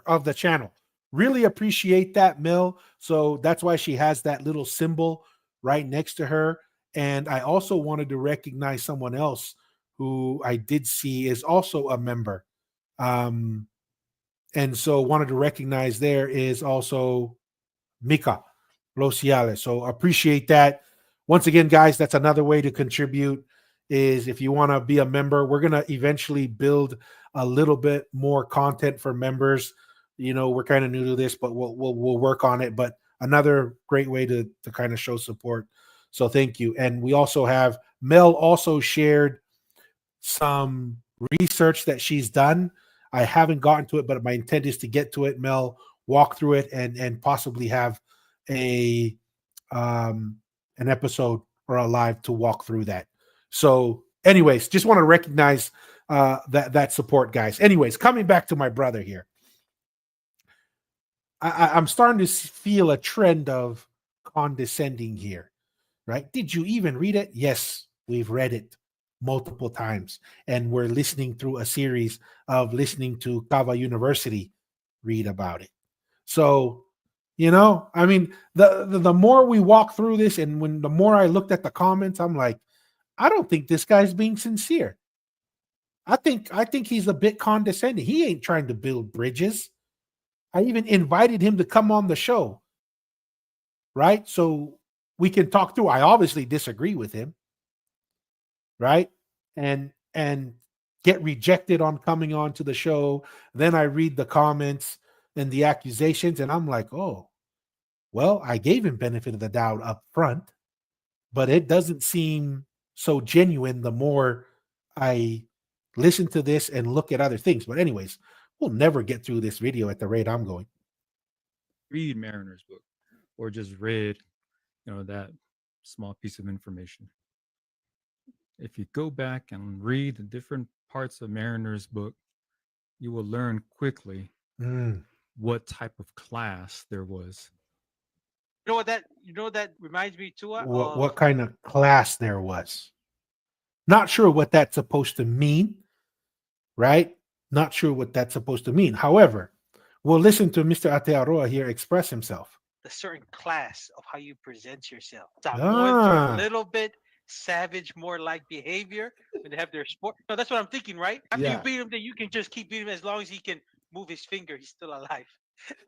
of the channel. Really appreciate that, Mel. So that's why she has that little symbol right next to her. And I also wanted to recognize someone else who I did see is also a member. And so wanted to recognize there is also Mika Lociales. So appreciate that. Once again, guys, that's another way to contribute is if you want to be a member, we're going to eventually build a little bit more content for members. You know, we're kind of new to this, but we'll work on it. But another great way to kind of show support. So thank you. And we also have Mel also shared some research that she's done. I haven't gotten to it, but my intent is to get to it, Mel, walk through it and possibly have a an episode or a live to walk through that. So anyways, just want to recognize that support, guys. Anyways, coming back to my brother here. I'm starting to feel a trend of condescending here, right? Did you even read it? Yes, we've read it multiple times. And we're listening through a series of listening to Kava University read about it. So, you know, I mean, the more we walk through this and when the more I looked at the comments, I'm like, I don't think this guy's being sincere. I think he's a bit condescending. He ain't trying to build bridges. I even invited him to come on the show, right? So we can talk through. I obviously disagree with him, right? And get rejected on coming on to the show. Then I read the comments and the accusations, and I'm like, oh, well, I gave him benefit of the doubt up front, but it doesn't seem so genuine the more I listen to this and look at other things. But anyways, we'll never get through this video at the rate I'm going. Read Mariner's book, or just read, that small piece of information. If you go back and read the different parts of Mariner's book, you will learn quickly what type of class there was. You know what that reminds me too of? What kind of class there was. Not sure what that's supposed to mean, right? Not sure what that's supposed to mean. However, we'll listen to Mr. Atearoa here express himself. The certain class of how you present yourself. Samoans are a little bit savage, more like behavior when they have their sport. No, that's what I'm thinking, right? After you beat him, then you can just keep beating him as long as he can move his finger. He's still alive,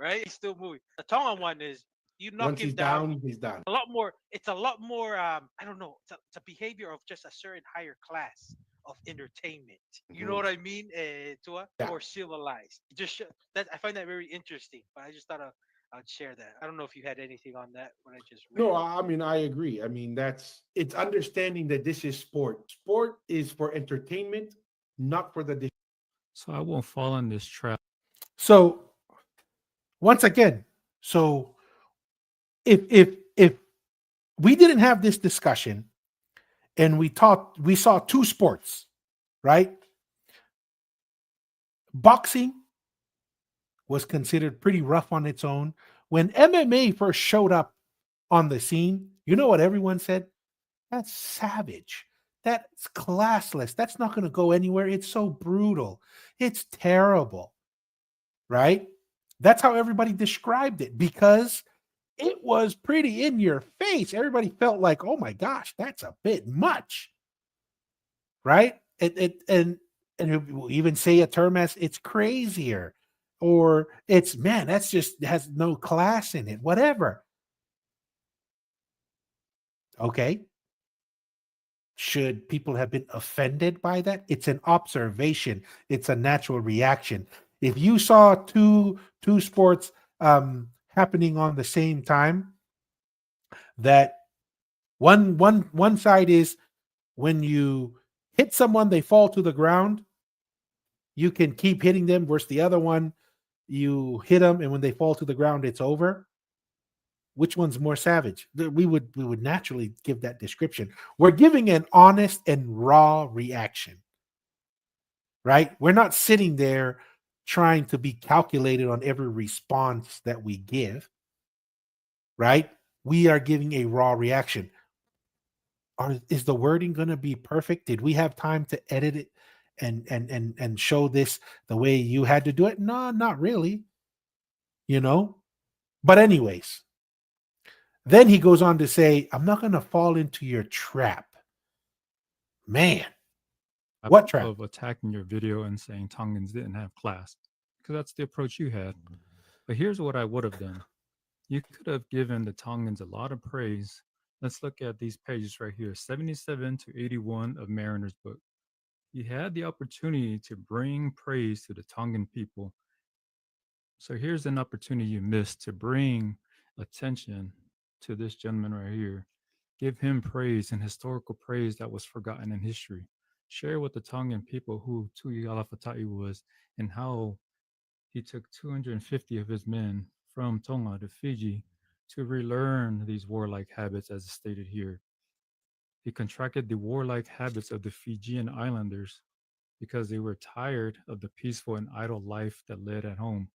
right? He's still moving. The Tongan one is you knock Once him he's down. He's done. A lot more. It's a lot more. I don't know. It's a behavior of just a certain higher class of entertainment. You know what I mean? Tua? Yeah. More civilized. Just that I find that very interesting. But I just thought I'd share that. I don't know if you had anything on that when I just read. No, I mean, I agree. I mean, it's understanding that this is sport. Sport is for entertainment, not for the. So I won't fall in this trap. So once again, so if we didn't have this discussion and we saw two sports, right? Boxing was considered pretty rough on its own. When MMA first showed up on the scene, you know what everyone said? That's savage. That's classless. That's not going to go anywhere. It's so brutal. It's terrible. Right? That's how everybody described it because it was pretty in your face. Everybody felt like, oh my gosh, that's a bit much. Right? And we'll even say a term as it's crazier or it's, man, that's just has no class in it, whatever. Okay. Should people have been offended by that? It's an observation. It's a natural reaction. If you saw two sports happening on the same time, that one side is when you hit someone, they fall to the ground. You can keep hitting them. Versus the other one, you hit them, and when they fall to the ground, it's over. Which one's more savage? We would naturally give that description. We're giving an honest and raw reaction, right? We're not sitting there trying to be calculated on every response that we give, right? We are giving a raw reaction. Is the wording going to be perfect? Did we have time to edit it and show this the way you had to do it? No, not really, you know. But anyways, then he goes on to say, I'm not going to fall into your trap. Man, what trap? Of attacking your video and saying Tongans didn't have class, because that's the approach you had. But here's what I would have done. You could have given the Tongans a lot of praise. Let's look at these pages right here, 77 to 81 of Mariner's book. You had the opportunity to bring praise to the Tongan people. So here's an opportunity you missed to bring attention to this gentleman right here. Give him praise and historical praise that was forgotten in history. Share with the Tongan people who Tui Alafatai was and how he took 250 of his men from Tonga to Fiji to relearn these warlike habits, as stated here. He contracted the warlike habits of the Fijian islanders because they were tired of the peaceful and idle life that led at home.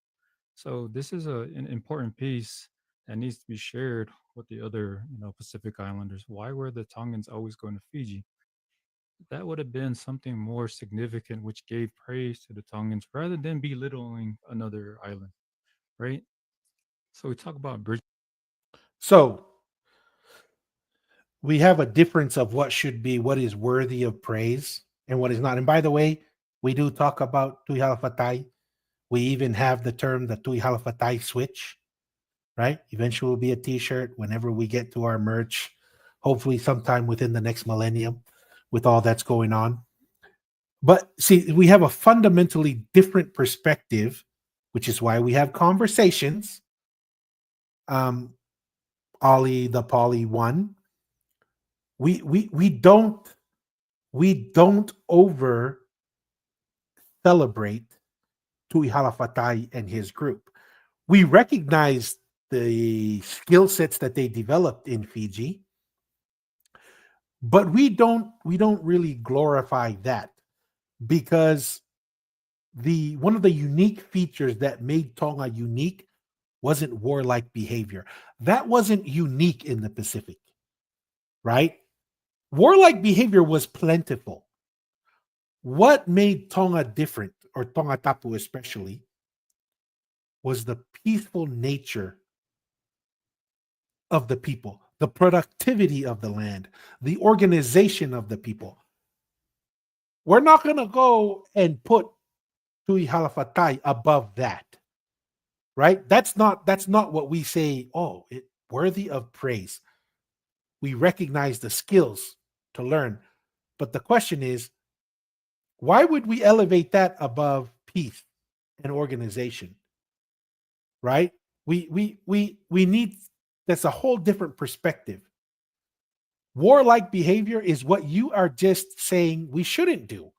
So this is an important piece that needs to be shared with the other, Pacific Islanders. Why were the Tongans always going to Fiji? That would have been something more significant, which gave praise to the Tongans rather than belittling another island, right? So we talk about bridge. So we have a difference of what should be, what is worthy of praise and what is not. And by the way, we do talk about Tui Halafatai. We even have the term the Tui Halafatai switch, right? Eventually will be a t-shirt whenever we get to our merch, hopefully sometime within the next millennium with all that's going on. But see, we have a fundamentally different perspective, which is why we have conversations. Ali the Pauly one. We don't over celebrate Tui Halafatai and his group. We recognize the skill sets that they developed in Fiji, but we don't really glorify that because the one of the unique features that made Tonga unique wasn't warlike behavior. That wasn't unique in the Pacific, right? Warlike behavior was plentiful. What made Tonga different, or Tonga Tapu especially, was the peaceful nature of the people, the productivity of the land, the organization of the people. We're not going to go and put Tui Halafatai above that, right? That's not what we say. Oh, it worthy of praise. We recognize the skills to learn, but the question is, why would we elevate that above peace and organization? Right? We need, that's a whole different perspective. Warlike behavior is what you are just saying we shouldn't do.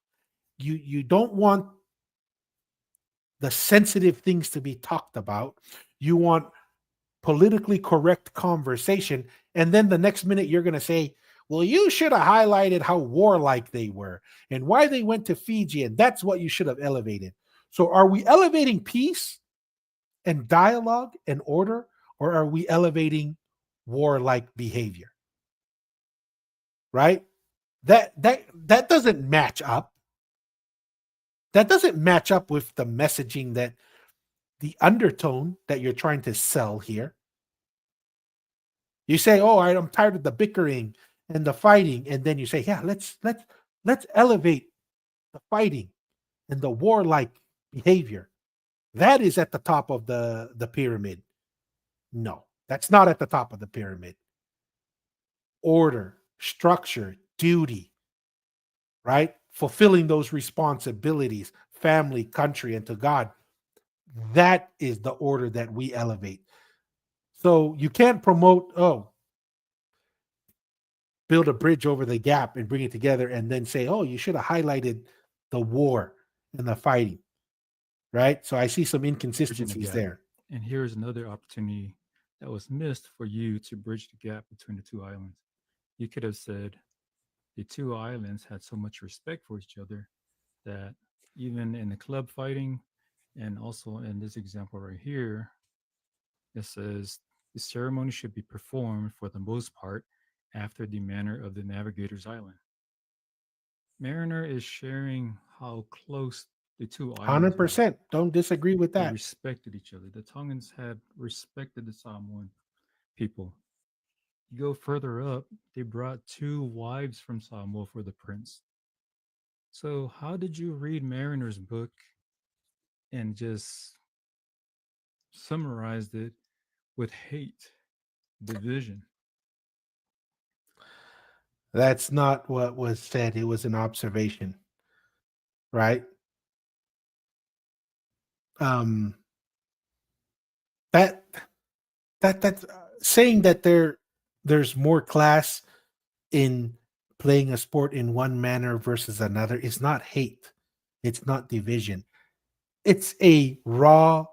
You don't want the sensitive things to be talked about. You want politically correct conversation, and then the next minute you're going to say, well, you should have highlighted how warlike they were and why they went to Fiji, and that's what you should have elevated. So are we elevating peace and dialogue and order, or are we elevating warlike behavior? Right? That doesn't match up. That doesn't match up with the messaging, that the undertone that you're trying to sell here. You say, "Oh, I'm tired of the bickering and the fighting," and then you say, "Yeah, let's elevate the fighting and the warlike behavior. That is at the top of the pyramid." No, that's not at the top of the pyramid. Order, structure, duty, right? Fulfilling those responsibilities, family, country, and to God. That is the order that we elevate. So you can't promote, oh, build a bridge over the gap and bring it together and then say, oh, you should have highlighted the war and the fighting, right? So I see some Bridging the inconsistencies gap. there. And here's another opportunity that was missed for you to bridge the gap between the two islands. You could have said the two islands had so much respect for each other that even in the club fighting, and also in this example right here, it says the ceremony should be performed for the most part after the manner of the Navigator's Island. Mariner is sharing how close the two islands were. 100%. Don't disagree with They that. respected each other. The Tongans had respected the Samoan people. You go further up, they brought two wives from Samoa for the prince. So, how did you read Mariner's book and just summarized it with hate, division? That's not what was said. It was an observation, right? Um, that that's saying that there's more class in playing a sport in one manner versus another is not hate. It's not division. It's a raw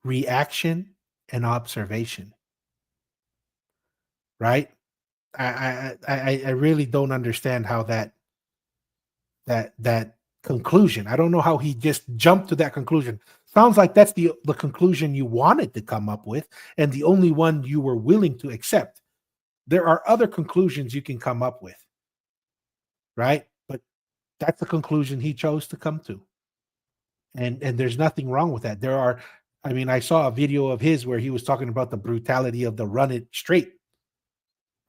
reaction and observation, right? I really don't understand how that conclusion. I don't know how he just jumped to that conclusion. Sounds like that's the conclusion you wanted to come up with, and the only one you were willing to accept. There are other conclusions you can come up with, right? But that's the conclusion he chose to come to. And there's nothing wrong with that. There are, I mean, I saw a video of his where he was talking about the brutality of the run it straight,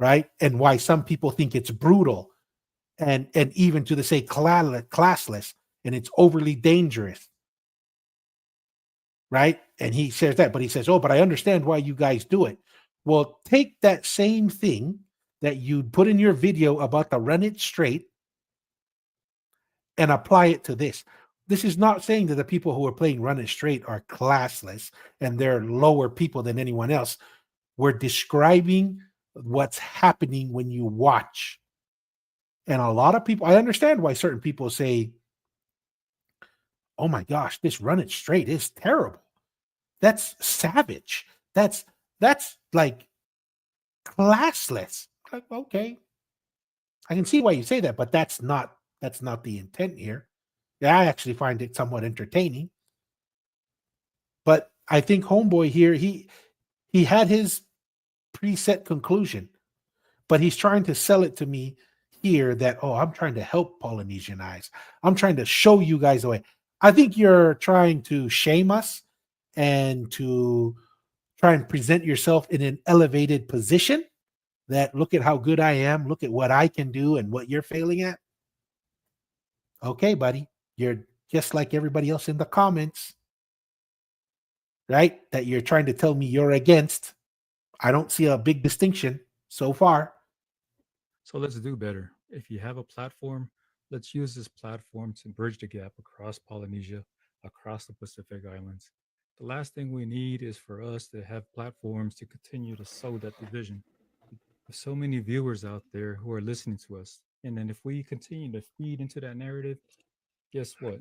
right? And why some people think it's brutal and even to the say classless, and it's overly dangerous, right? And he says that, but he says, "Oh, but I understand why you guys do it." Well, take that same thing that you put in your video about the run it straight and apply it to this. This is not saying that the people who are playing run it straight are classless and they're lower people than anyone else. We're describing what's happening when you watch. And a lot of people, I understand why certain people say, "Oh my gosh, this run it straight is terrible. That's savage. That's like classless." Like, okay, I can see why you say that, but that's not the intent here. Yeah, I actually find it somewhat entertaining. But I think Homeboy here, he had his preset conclusion, but he's trying to sell it to me here that, oh, I'm trying to help Polynesianize. I'm trying to show you guys the way. I think you're trying to shame us and to try and present yourself in an elevated position that look at how good I am, look at what I can do and what you're failing at. Okay, buddy, you're just like everybody else in the comments, right? That you're trying to tell me you're against. I don't see a big distinction so far. So, let's do better. If you have a platform, let's use this platform to bridge the gap across Polynesia, across the Pacific Islands. The last thing we need is for us to have platforms to continue to sow that division. There's so many viewers out there who are listening to us. And then if we continue to feed into that narrative, guess what?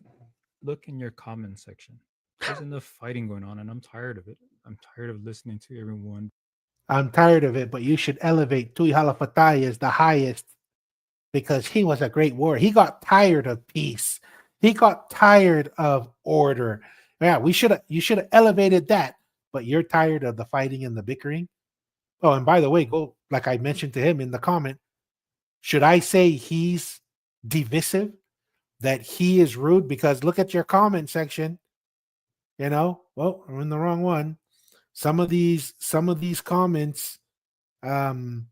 Look in your comment section. There's enough fighting going on, and I'm tired of it. I'm tired of listening to everyone. I'm tired of it, but you should elevate Tui Halafatai as the highest because he was a great warrior. He got tired of peace. He got tired of order. Yeah, you should have elevated that, but you're tired of the fighting and the bickering. Oh, and by the way, go like I mentioned to him in the comment. Should I say he's divisive? That he is rude? Because look at your comment section. Well, I'm in the wrong one. Some of these comments, um,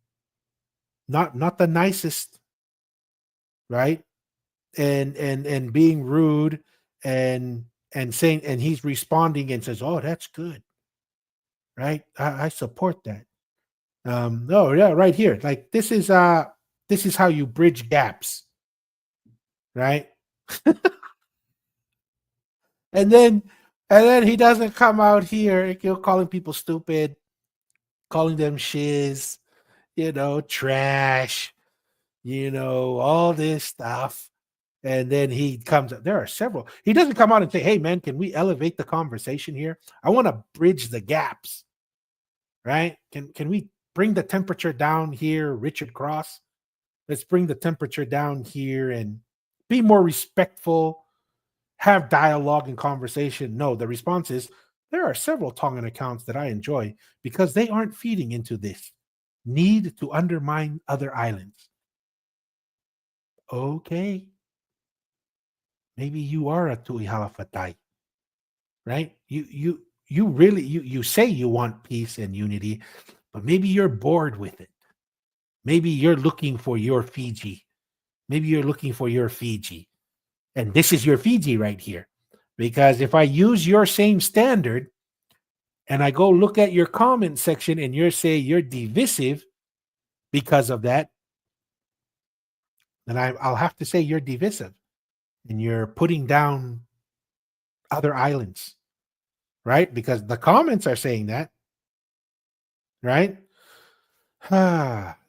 not the nicest, right? And being rude and saying, and he's responding and says, "Oh, that's good, right? I support that." No, yeah, right here. Like this is how you bridge gaps, right? And then he doesn't come out here, calling people stupid, calling them shiz, trash, all this stuff. And then he comes up. There are several. He doesn't come out and say, "Hey, man, can we elevate the conversation here? I want to bridge the gaps, right? Can we bring the temperature down here, Richard Cross? Let's bring the temperature down here and be more respectful, have dialogue and conversation." No, the response is, there are several Tongan accounts that I enjoy because they aren't feeding into this need to undermine other islands. Okay, maybe you are a tui halafatai, right? You really you say you want peace and unity, but maybe you're bored with it. Maybe you're looking for your Fiji. Maybe you're looking for your Fiji. And this is your Fiji right here. Because if I use your same standard and I go look at your comment section and you say you're divisive because of that, then I'll have to say you're divisive and you're putting down other islands, right? Because the comments are saying that, right?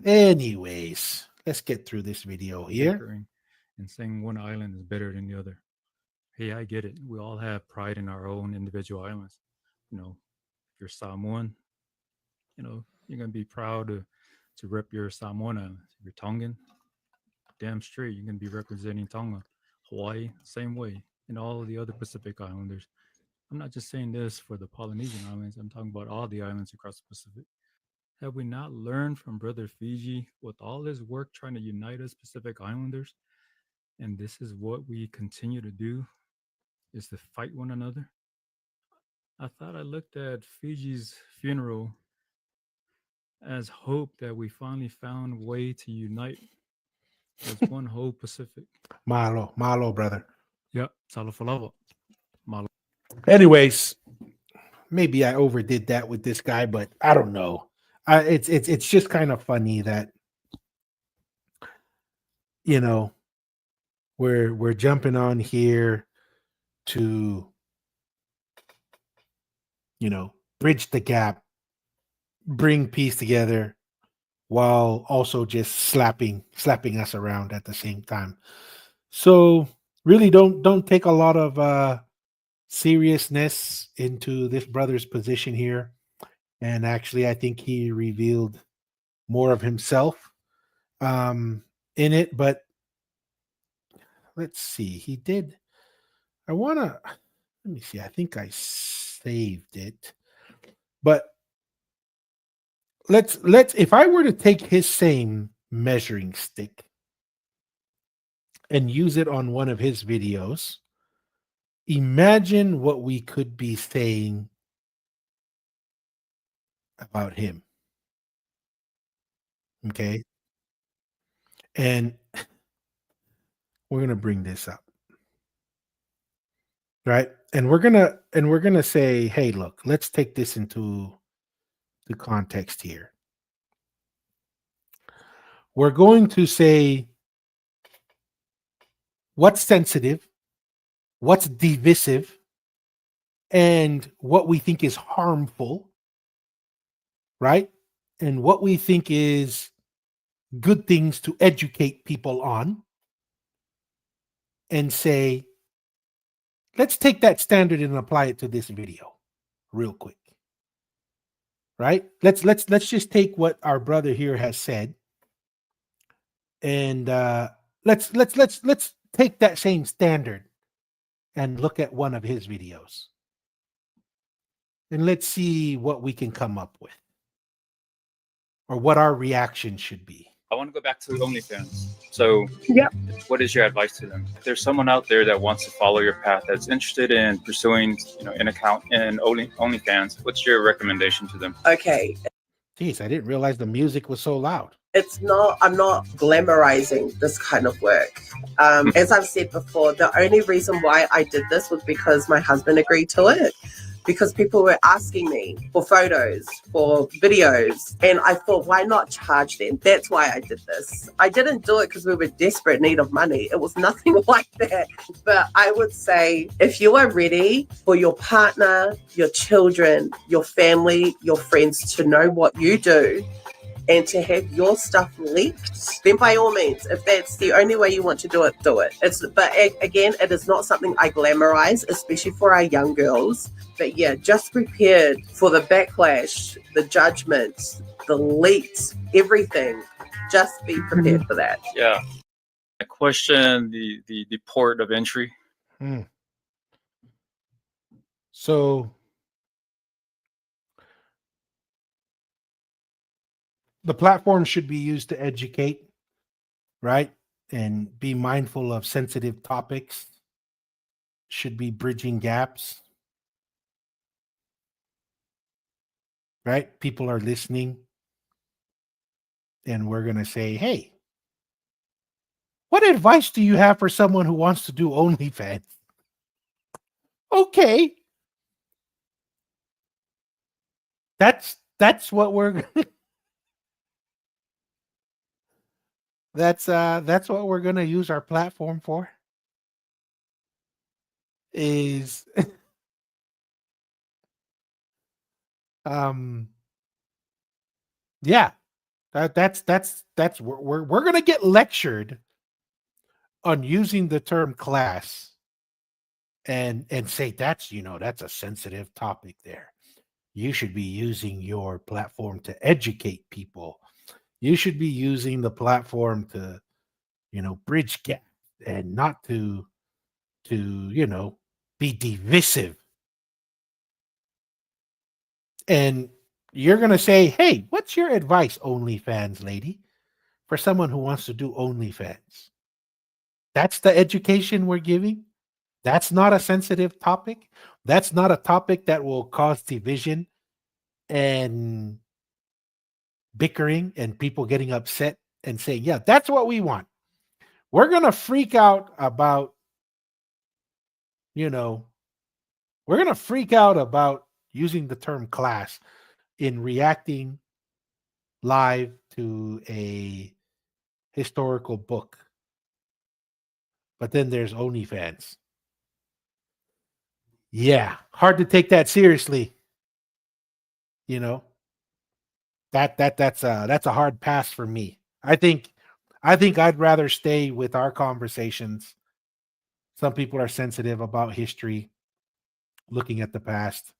Anyways, let's get through this video here. Bickering and saying one island is better than the other. Hey, I get it. We all have pride in our own individual islands. You know, if you're Samoan, you know, you're gonna be proud to rep your Samoan islands. If you're Tongan, damn straight, you're gonna be representing Tonga. Hawaii, same way, and all of the other Pacific Islanders. I'm not just saying this for the Polynesian islands. I'm talking about all the islands across the Pacific. Have we not learned from Brother Fiji with all his work trying to unite us Pacific Islanders? And this is what we continue to do, is to fight one another. I thought I looked at Fiji's funeral as hope that we finally found a way to unite as one whole Pacific. Malo, brother. Yeah, salafalava. Malo. Anyways, maybe I overdid that with this guy, but I don't know. It's just kind of funny that we're jumping on here to bridge the gap, bring peace together, while also just slapping us around at the same time. So really don't take a lot of seriousness into this brother's position here. And actually, I think he revealed more of himself in it. But let's see. He did. Let me see. I think I saved it. But let's if I were to take his same measuring stick and use it on one of his videos, imagine what we could be saying about him. Okay. And we're going to bring this up. Right? And we're going to say, "Hey, look, let's take this into the context here." We're going to say what's sensitive, what's divisive, and what we think is harmful, right? And what we think is good things to educate people on, and say, let's take that standard and apply it to this video real quick. Right? Let's just take what our brother here has said, and let's take that same standard and look at one of his videos, and let's see what we can come up with, or what our reaction should be. I want to go back to OnlyFans. So, Yep. what is your advice to them? If there's someone out there that wants to follow your path, that's interested in pursuing, an account in OnlyFans, what's your recommendation to them? Okay. Jeez, I didn't realize the music was so loud. I'm not glamorizing this kind of work. As I've said before, the only reason why I did this was because my husband agreed to it. Because people were asking me for photos, for videos, and I thought, why not charge them? That's why I did this. I didn't do it because we were desperate need of money. It was nothing like that. But I would say, if you are ready for your partner, your children, your family, your friends to know what you do, and to have your stuff leaked, then by all means, if that's the only way you want to do it, do it. But again, it is not something I glamorize, especially for our young girls. But yeah, just prepared for the backlash, the judgment, the leaks, everything. Just be prepared for that. Yeah. I question the port of entry. So the platform should be used to educate, right? and be mindful of sensitive topics. Should be bridging gaps, right? People are listening, and we're going to say, hey, what advice do you have for someone who wants to do OnlyFans? Okay. That's what we're that's what we're going to use our platform for. Is yeah, that's we're going to get lectured on using the term class and say that's that's a sensitive topic there. You should be using your platform to educate people. You should be using the platform to bridge gaps and not to be divisive. And you're going to say, hey, what's your advice, OnlyFans lady, for someone who wants to do OnlyFans? That's the education we're giving. That's not a sensitive topic. That's not a topic that will cause division and bickering and people getting upset and saying, yeah, that's what we want. We're going to freak out about, we're going to freak out about using the term class in reacting live to a historical book. But then there's OnlyFans. Yeah, hard to take that seriously. That's a hard pass for me. I think I'd rather stay with our conversations. Some people are sensitive about history, looking at the past.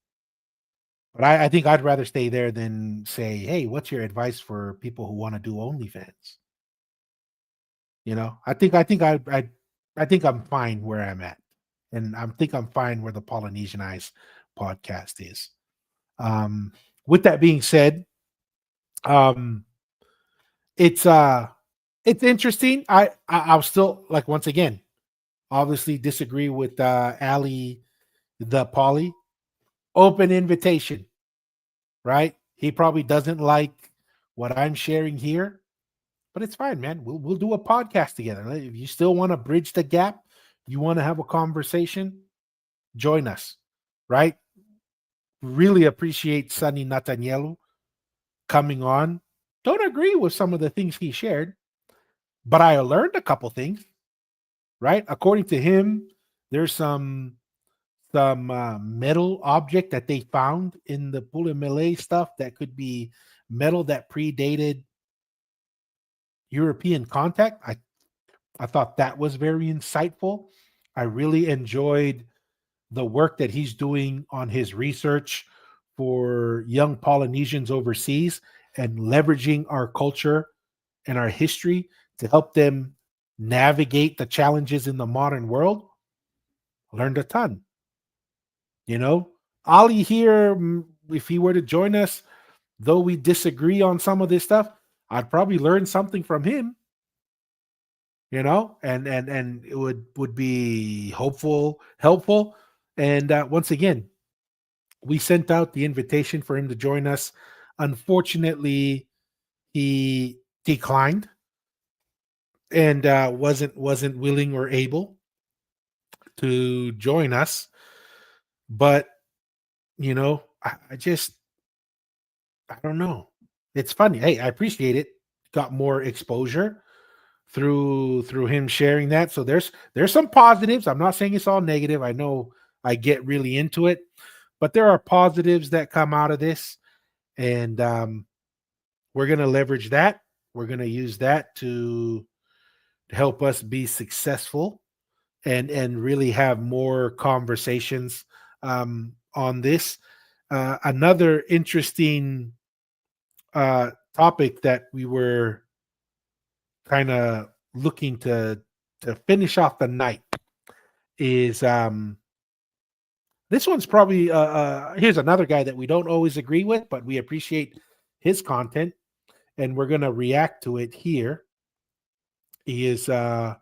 But I think I'd rather stay there than say, hey, what's your advice for people who want to do OnlyFans? I think I'm fine where I'm at. And I think I'm fine where the Polynesianized podcast is. With that being said, it's interesting. I'll still, like, once again, obviously disagree with Ali the Pauly. Open invitation, right? He probably doesn't like what I'm sharing here, but it's fine, man. We'll do a podcast together. If you still want to bridge the gap, you want to have a conversation, join us, right? Really appreciate Sunny Nathanielu coming on. Don't agree with some of the things he shared, but I learned a couple things, right? According to him, there's some metal object that they found in the Pule Malay stuff that could be metal that predated European contact. I thought that was very insightful. I really enjoyed the work that he's doing on his research for young Polynesians overseas and leveraging our culture and our history to help them navigate the challenges in the modern world. Learned a ton. Ali here, if he were to join us, though we disagree on some of this stuff, I'd probably learn something from him. And it would be helpful. And once again, we sent out the invitation for him to join us. Unfortunately, he declined and wasn't willing or able to join us. But I don't know. It's funny. Hey, I appreciate it. Got more exposure through him sharing that. So there's some positives. I'm not saying it's all negative. I know I get really into it, but there are positives that come out of this, and we're going to leverage that. We're going to use that to help us be successful and really have more conversations on this. Another interesting topic that we were kind of looking to finish off the night is this one's probably here's another guy that we don't always agree with, but we appreciate his content, and we're going to react to it here. He is our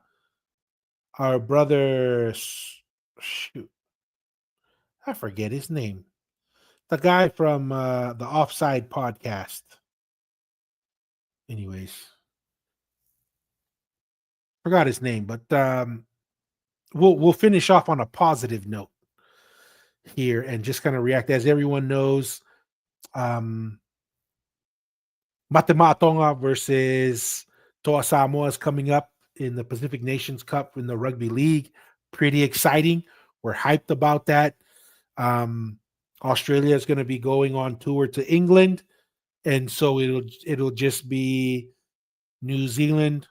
brother. Shoot, I forget his name. The guy from the Offside podcast. Anyways, forgot his name, but we'll finish off on a positive note here and just kind of react. As everyone knows, Matema Tonga versus Toa Samoa is coming up in the Pacific Nations Cup in the Rugby League. Pretty exciting. We're hyped about that. Australia is going to be going on tour to England, and so it'll just be New Zealand,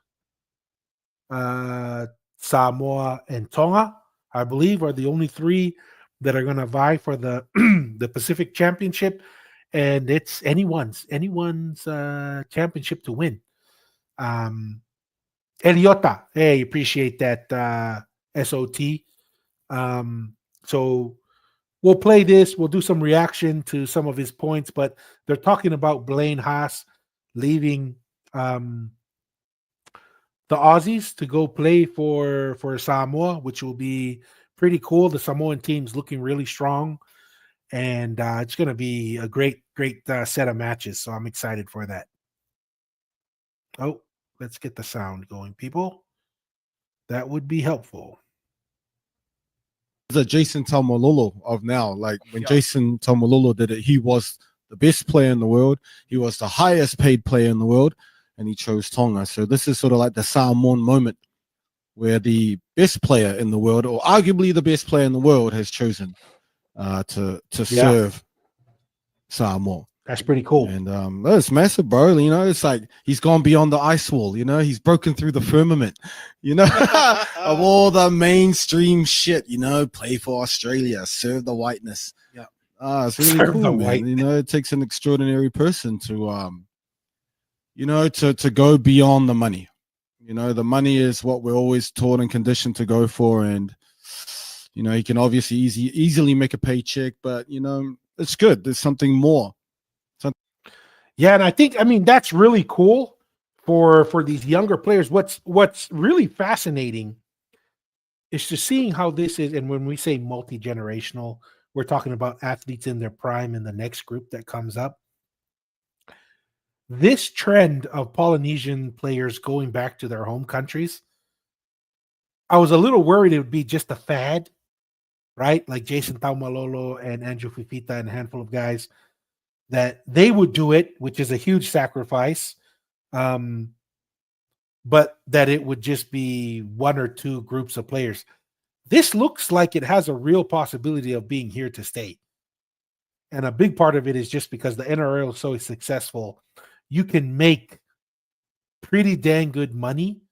Samoa, and Tonga, I believe, are the only three that are going to vie for the the Pacific Championship, and it's anyone's championship to win. Eliota, hey, appreciate that SOT. So we'll play this. We'll do some reaction to some of his points, but they're talking about Blaine Haas leaving the Aussies to go play for Samoa, which will be pretty cool. The Samoan team's looking really strong, and it's going to be a great set of matches. So I'm excited for that. Oh, let's get the sound going, people. That would be helpful. The Jason Taumalolo of now. Like when Jason Taumalolo did it, he was the best player in the world. He was the highest paid player in the world, and he chose Tonga. So this is sort of like the Samoan moment where the best player in the world, or arguably the best player in the world, has chosen to serve Samoa. That's pretty cool. And that's massive, bro. You know, it's like he's gone beyond the ice wall. You know, he's broken through the firmament, you know, of all the mainstream shit, you know, play for Australia, serve the whiteness. Yeah. It's really Serve cool, the man. white. You know, it takes an extraordinary person to, you know, to go beyond the money. You know, the money is what we're always taught and conditioned to go for. And, you know, he can obviously easily make a paycheck, but, you know, it's good. There's something more. Yeah, and I mean, that's really cool for these younger players. What's really fascinating is to seeing how this is, and when we say multi-generational, we're talking about athletes in their prime in the next group that comes up. This trend of Polynesian players going back to their home countries, I was a little worried it would be just a fad, right? Like Jason Taumalolo and Andrew Fifita and a handful of guys, that they would do it, which is a huge sacrifice, but that it would just be one or two groups of players. This looks like it has a real possibility of being here to stay. And a big part of it is just because the NRL is so successful, you can make pretty dang good money,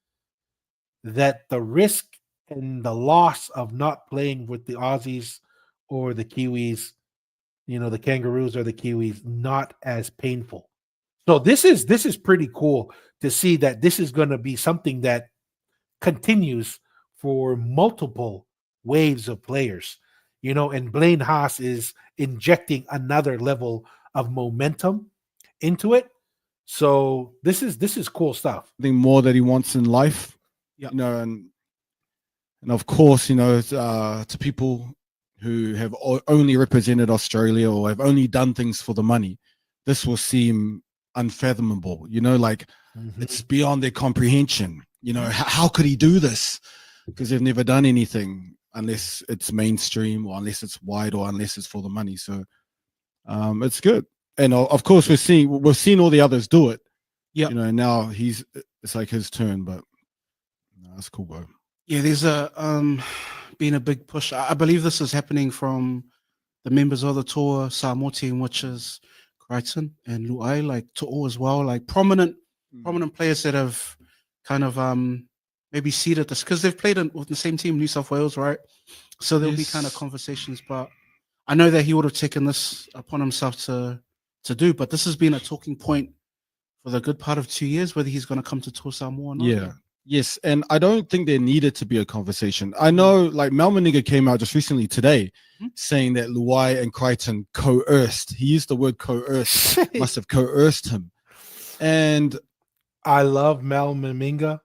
that the risk and the loss of not playing with the Aussies or the Kiwis, you know, the Kangaroos or the Kiwis, not as painful. So this is pretty cool to see that this is going to be something that continues for multiple waves of players, you know, and Blaine Haas is injecting another level of momentum into it. So this is cool stuff. Something more that he wants in life, you know, and of course, you know, to people who have only represented Australia or have only done things for the money, this will seem unfathomable, you know, like it's beyond their comprehension. You know, how could he do this? Because they've never done anything unless it's mainstream or unless it's wide or unless it's for the money. So it's good. And of course we've seen all the others do it. Yeah. You know, and now it's like his turn, but no, that's cool, bro. Yeah, there's been a big push. I believe this is happening from the members of the Toa Samoa team, which is Crichton and Luai, like To'o as well, like prominent players that have kind of maybe seeded this because they've played with the same team, New South Wales, right? So there'll be kind of conversations, but I know that he would have taken this upon himself to do, but this has been a talking point for the good part of 2 years, whether he's going to come to Toa Samoa or not. Yeah. Yes, and I don't think there needed to be a conversation. I know, like Mal Meninga came out just recently today saying that Luai and Crichton coerced. He used the word coerced. Must have coerced him. And I love Mal Meninga.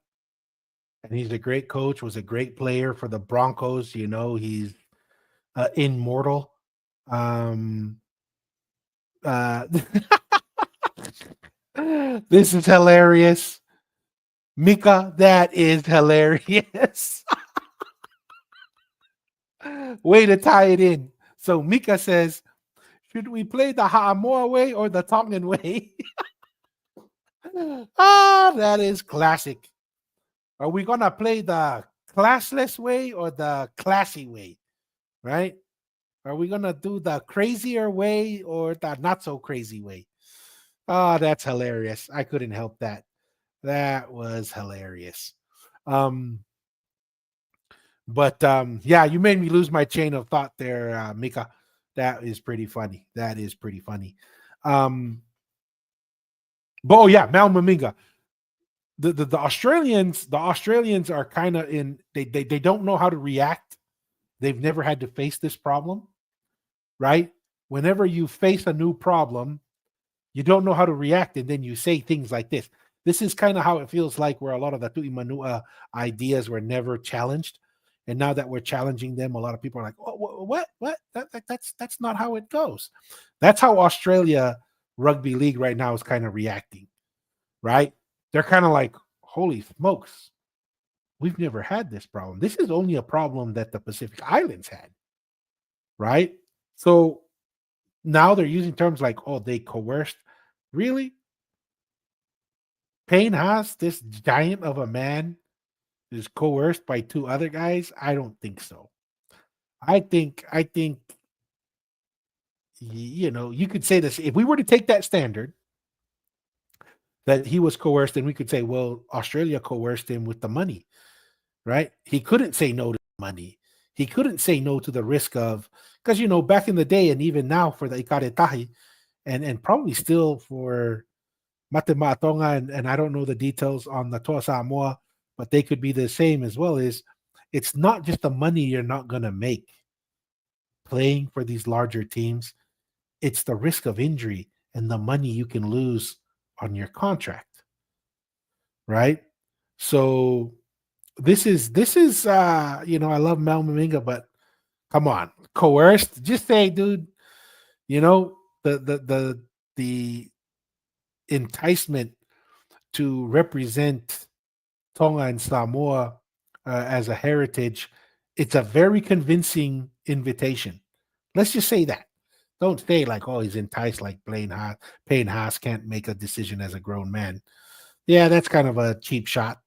and he's a great coach. Was a great player for the Broncos. You know, he's immortal. Uh, this is hilarious. Mika, that is hilarious. Way to tie it in. So Mika says, should we play the Ha'amoa way or the Tongan way? That is classic. Are we going to play the classless way or the classy way? Right? Are we going to do the crazier way or the not so crazy way? Oh, that's hilarious. I couldn't help that. That was hilarious. But yeah, you made me lose my chain of thought there, Mika. That is pretty funny. That is pretty funny. But oh yeah, Mal Maminga. The Australians are kind of in they don't know how to react. They've never had to face this problem, right? Whenever you face a new problem, you don't know how to react, and then you say things like this. This is kind of how it feels like where a lot of the Tu'i Manua ideas were never challenged. And now that we're challenging them, a lot of people are like, oh, what? That's not how it goes. That's how Australia Rugby League right now is kind of reacting, right? They're kind of like, holy smokes, we've never had this problem. This is only a problem that the Pacific Islands had, right? So now they're using terms like, oh, they coerced. Really? Payne Haas, this giant of a man, is coerced by two other guys? I don't think so. I think you know, you could say this if we were to take that standard that he was coerced, then we could say, well, Australia coerced him with the money, right? He couldn't say no to money. He couldn't say no to the risk of, because you know, back in the day and even now for the Ikaretahi, and probably still for Mate Maatonga, and I don't know the details on the Toa Samoa, but they could be the same as well, is it's not just the money you're not going to make playing for these larger teams. It's the risk of injury and the money you can lose on your contract, right? So this is you know, I love Mal Maminga, but come on, coerced. Just say, dude, you know, the enticement to represent Tonga and Samoa as a heritage, it's a very convincing invitation. Let's just say that. Don't say like, oh, he's enticed like Payne Haas can't make a decision as a grown man. Yeah, that's kind of a cheap shot.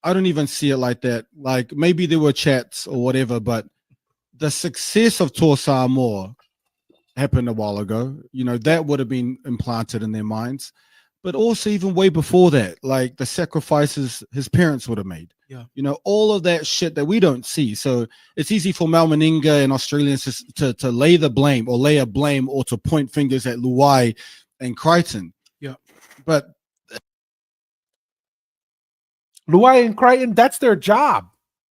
I don't even see it like that. Like maybe there were chats or whatever, but the success of Toa Samoa happened a while ago. You know, that would have been implanted in their minds. But also even way before that, like the sacrifices his parents would have made. Yeah. You know, all of that shit that we don't see. So it's easy for Mal Meninga and Australians to lay the blame or lay a blame or to point fingers at Luai and Crichton. Yeah. But Luai and Crichton, that's their job.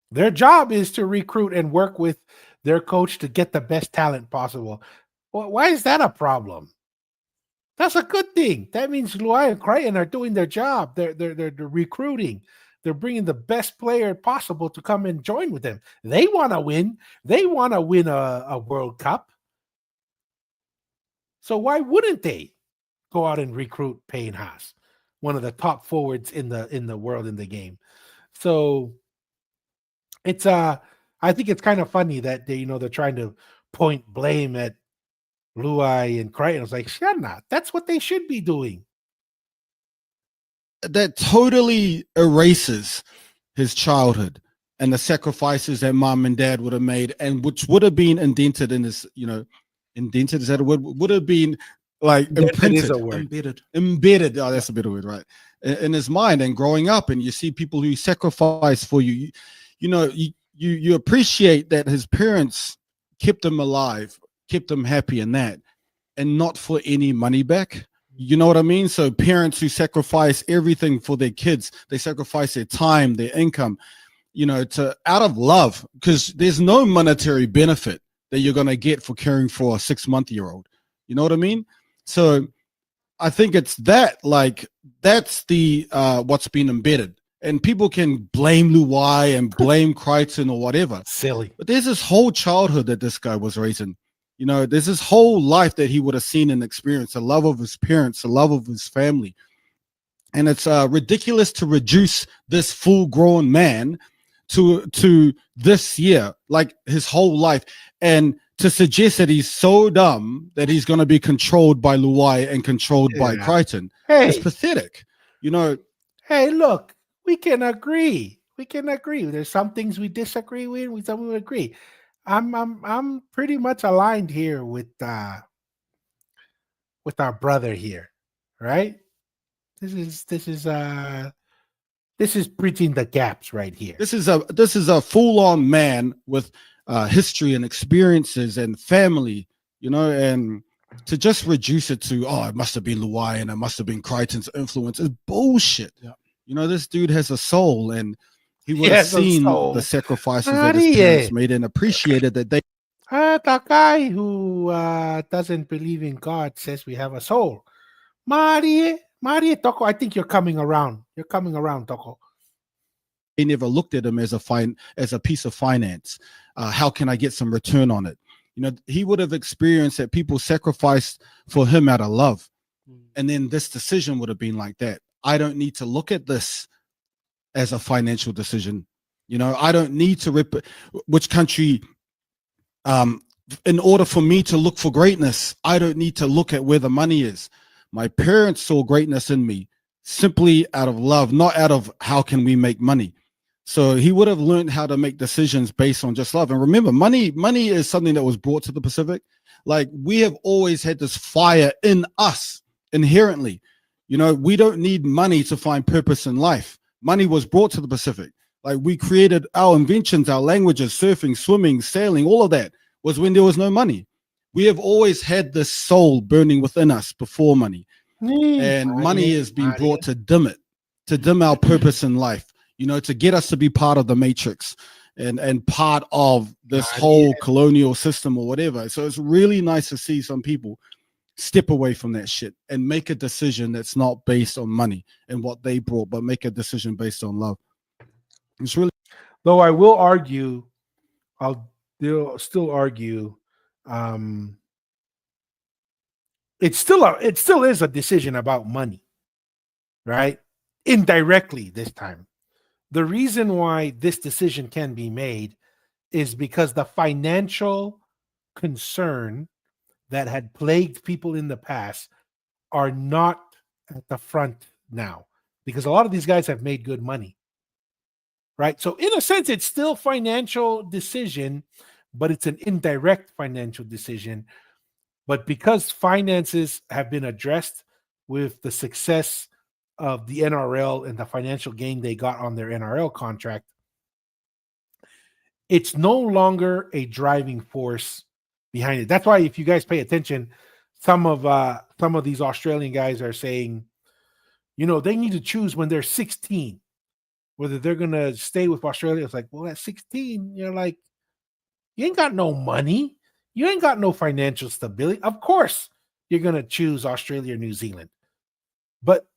Their job is to recruit and work with their coach to get the best talent possible. Well, why is that a problem? That's a good thing. That means Luai and Crichton are doing their job. They're recruiting. They're bringing the best player possible to come and join with them. They want to win. They want to win a World Cup. So why wouldn't they go out and recruit Payne Haas, one of the top forwards in the world in the game? So it's I think it's kind of funny that they're trying to point blame at Luai and Crichton. I was like, shut up. That's what they should be doing. that totally erases his childhood and the sacrifices that mom and dad would have made, and which would have been indented in his, indented, is that a word? Would have been like imprinted, embedded. Oh, that's a better word, right? In his mind. And growing up, and you see people who sacrifice for you, you appreciate that his parents kept him alive, kept him happy in that, and not for any money back. You know what I mean? So parents who sacrifice everything for their kids, they sacrifice their time, their income, to out of love, because there's no monetary benefit that you're going to get for caring for a 6-month-old. You know what I mean? So I think it's that, like, that's the what's been embedded. And people can blame Luai and blame Crichton or whatever. Silly. But there's this whole childhood that this guy was raised in. You know, there's this whole life that he would have seen and experienced, the love of his parents, the love of his family. And it's ridiculous to reduce this full-grown man to this year, like his whole life, and to suggest that he's so dumb that he's going to be controlled by Luai and controlled by Crichton. It's Hey, pathetic. You know, hey, look, we can agree. We can agree. There's some things we disagree with, some we agree. I'm pretty much aligned here with our brother here, right? This is bridging the gaps right here. this is a full-on man with history and experiences and family, you know, and to just reduce it to, oh, it must have been Luai and it must have been Crichton's influence is bullshit. Yeah. You know, this dude has a soul, and he would He have has a seen soul. the sacrifices that his parents made and appreciated that they The guy who doesn't believe in God says we have a soul. Marie, Toko, I think you're coming around. You're coming around, Toko. never looked at him as a piece of finance. How can I get some return on it? You know, he would have experienced that people sacrificed for him out of love. And then this decision would have been like that. I don't need to look at this as a financial decision. You know, I don't need to rip which country, in order for me to look for greatness, I don't need to look at where the money is. My parents saw greatness in me simply out of love, not out of how can we make money. So he would have learned how to make decisions based on just love. And remember, money is something that was brought to the Pacific. Like, we have always had this fire in us inherently. You know, we don't need money to find purpose in life. Money was brought to the Pacific. Like, we created our inventions, our languages, surfing, swimming, sailing, all of that was when there was no money. We have always had this soul burning within us before money. And money is being brought to dim it, to dim our purpose in life, you know, to get us to be part of the matrix and part of this whole colonial system or whatever. So it's really nice to see some people step away from that shit and make a decision that's not based on money and what they brought, but make a decision based on love. It's really, Though I will argue, I'll still argue, it still is a decision about money, right? Indirectly this time. The reason why this decision can be made is because the financial concern that had plagued people in the past are not at the front now, because a lot of these guys have made good money, right? So in a sense, it's still financial decision, but it's an indirect financial decision. But because finances have been addressed with the success of the NRL and the financial gain they got on their NRL contract, it's no longer a driving force behind it. That's why, if you guys pay attention, some of these Australian guys are saying, you know, they need to choose when they're 16 whether they're gonna stay with Australia. It's like, well, at 16, you're like, you ain't got no money, you ain't got no financial stability. Of course, you're gonna choose Australia or New Zealand. But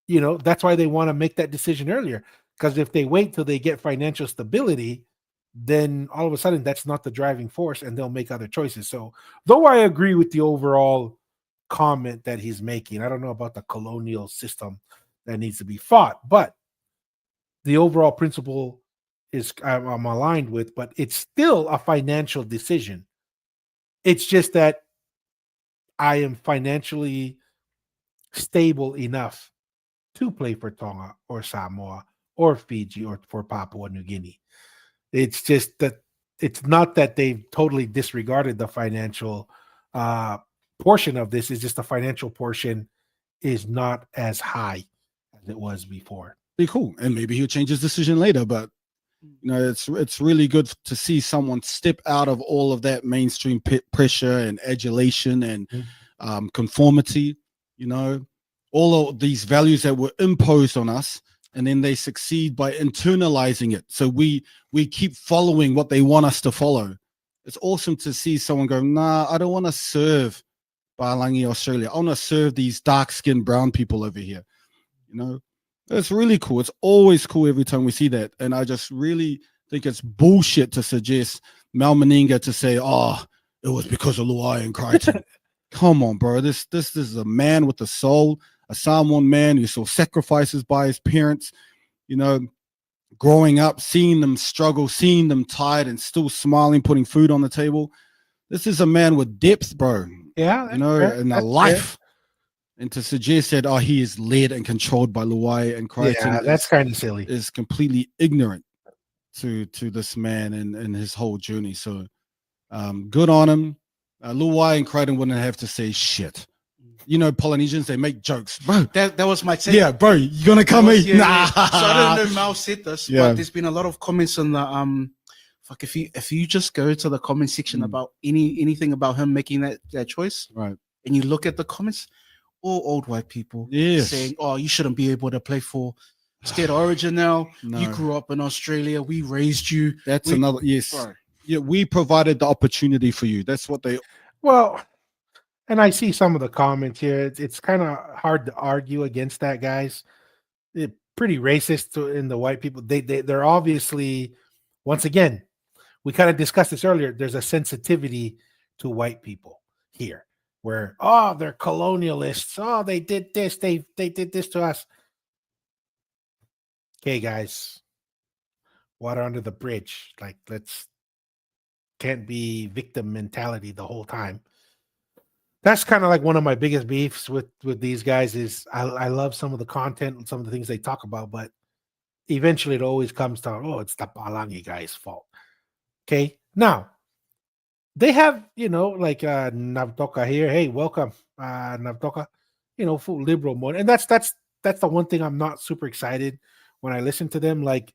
you know, that's why they want to make that decision earlier. Because if they wait till they get financial stability, then all of a sudden that's not the driving force and they'll make other choices. So though I agree with the overall comment that he's making, I don't know about the colonial system that needs to be fought, but the overall principle is I'm aligned with, but it's still a financial decision. It's just that I am financially stable enough to play for Tonga or Samoa or Fiji or for Papua New Guinea. It's just that it's not that they've totally disregarded the financial portion of this. It's just the financial portion is not as high as it was before. be cool. And maybe he'll change his decision later, but you know, it's really good to see someone step out of all of that mainstream pressure and adulation and conformity, you know, all of these values that were imposed on us, and then they succeed by internalizing it. So we keep following what they want us to follow. It's awesome to see someone go, nah, I don't want to serve Palangi Australia. I want to serve these dark-skinned brown people over here, you know. It's really cool. It's always cool every time we see that. And I just really think it's bullshit to suggest Mal Meninga to say, oh, it was because of Luai and Crichton. Come on, bro. This is a man with a soul, a Samoan man who saw sacrifices by his parents, you know, growing up, seeing them struggle, seeing them tired and still smiling, putting food on the table. This is a man with depth, bro. Yeah, You know, fair. and a That's life. And to suggest that, oh, he is led and controlled by Luai and fair. Crichton Yeah, that's kind of silly. is completely ignorant to this man and his whole journey. So good on him. Luai and Crichton wouldn't have to say shit. You know, Polynesians, they make jokes. Bro, That was my take. yeah, bro, you gonna come That was- in? yeah, Nah. yeah. So I don't know Mal said this, Yeah. but there's been a lot of comments on the fuck, if you just go to the comment section about anything about him making that choice, Right. and you look at the comments, all old white people Yes. saying, oh, you shouldn't be able to play for State Origin now. No. You grew up in Australia, we raised you. That's We- another, yes. Bro. Yeah, we provided the opportunity for you. That's what they, Well, and I see some of the comments here. It's kind of hard to argue against that, guys. They're pretty racist in the white people. They're obviously, once again, we kind of discussed this earlier. There's a sensitivity to white people here, where they're colonialists. Oh, they did this. They did this to us. Okay, guys, water under the bridge. Like, can't be victim mentality the whole time. That's kind of like one of my biggest beefs with these guys is I love some of the content and some of the things they talk about, but eventually it always comes down, it's the Palangi guy's fault. Okay. Now they have, like Navtoka here. Hey, welcome, Navtoka, full liberal mode. And that's the one thing I'm not super excited when I listen to them. Like,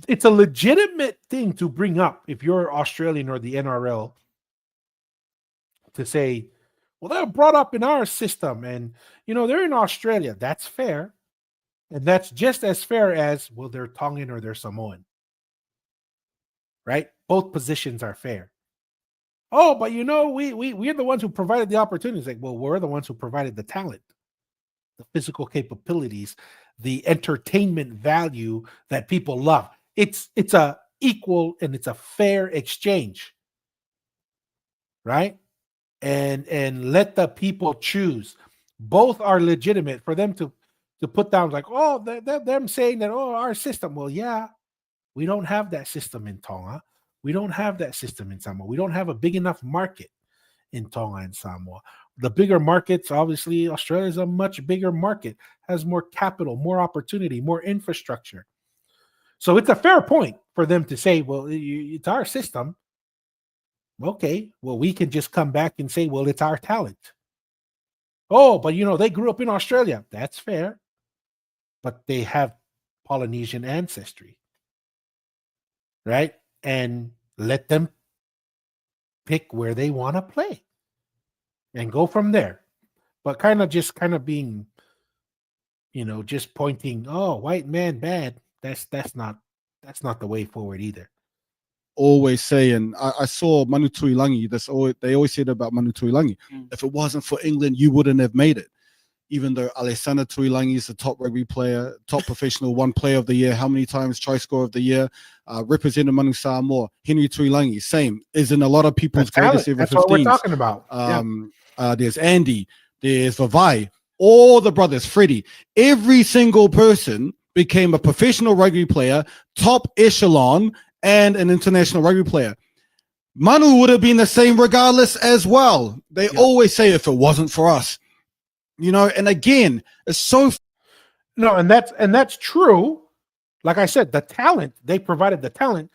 it's a legitimate thing to bring up if you're Australian or the NRL to say, well, they're brought up in our system and, they're in Australia. That's fair. And that's just as fair as, well, they're Tongan or they're Samoan. Right? Both positions are fair. Oh, but we're the ones who provided the opportunities. Like, well, we're the ones who provided the talent, the physical capabilities, the entertainment value that people love. It's a equal and it's a fair exchange, right? And let the people choose. Both are legitimate. For them to put down like, them saying that, our system. Well, yeah, we don't have that system in Tonga. We don't have that system in Samoa. We don't have a big enough market in Tonga and Samoa. The bigger markets, obviously, Australia is a much bigger market, has more capital, more opportunity, more infrastructure. So it's a fair point for them to say, well, it's our system. Okay, well, we can just come back and say, well, it's our talent. Oh, but they grew up in Australia. That's fair. But they have Polynesian ancestry. Right? And let them pick where they want to play and go from there. But kind of being, just pointing, white man bad. That's not the way forward either. always say, and I saw Manu Tuilangi, they always said about Manu Tuilangi, if it wasn't for England, you wouldn't have made it. Even though Alessandro Tuilangi is the top rugby player, top professional, one player of the year, how many times try scorer of the year, represented Manu Samoa, Henry Tuilangi, same, is in a lot of people's greatest ever 15s. That's what we're talking about. There's Andy, there's Vavai, all the brothers, Freddie, every single person became a professional rugby player, top echelon, and an international rugby player. Manu would have been the same regardless as well. They always say, if it wasn't for us. And again, it's so no, and that's true. Like I said, the talent, they provided the talent,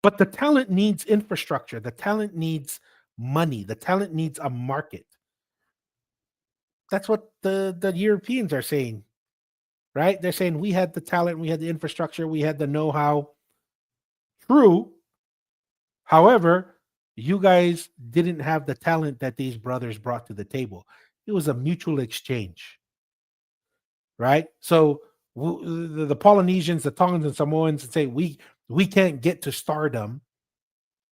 but the talent needs infrastructure. The talent needs money. The talent needs a market. That's what the Europeans are saying, right? They're saying we had the talent, we had the infrastructure, we had the know-how. True. However, you guys didn't have the talent that these brothers brought to the table. It was a mutual exchange, right? So the Polynesians, the Tongans and Samoans say we can't get to stardom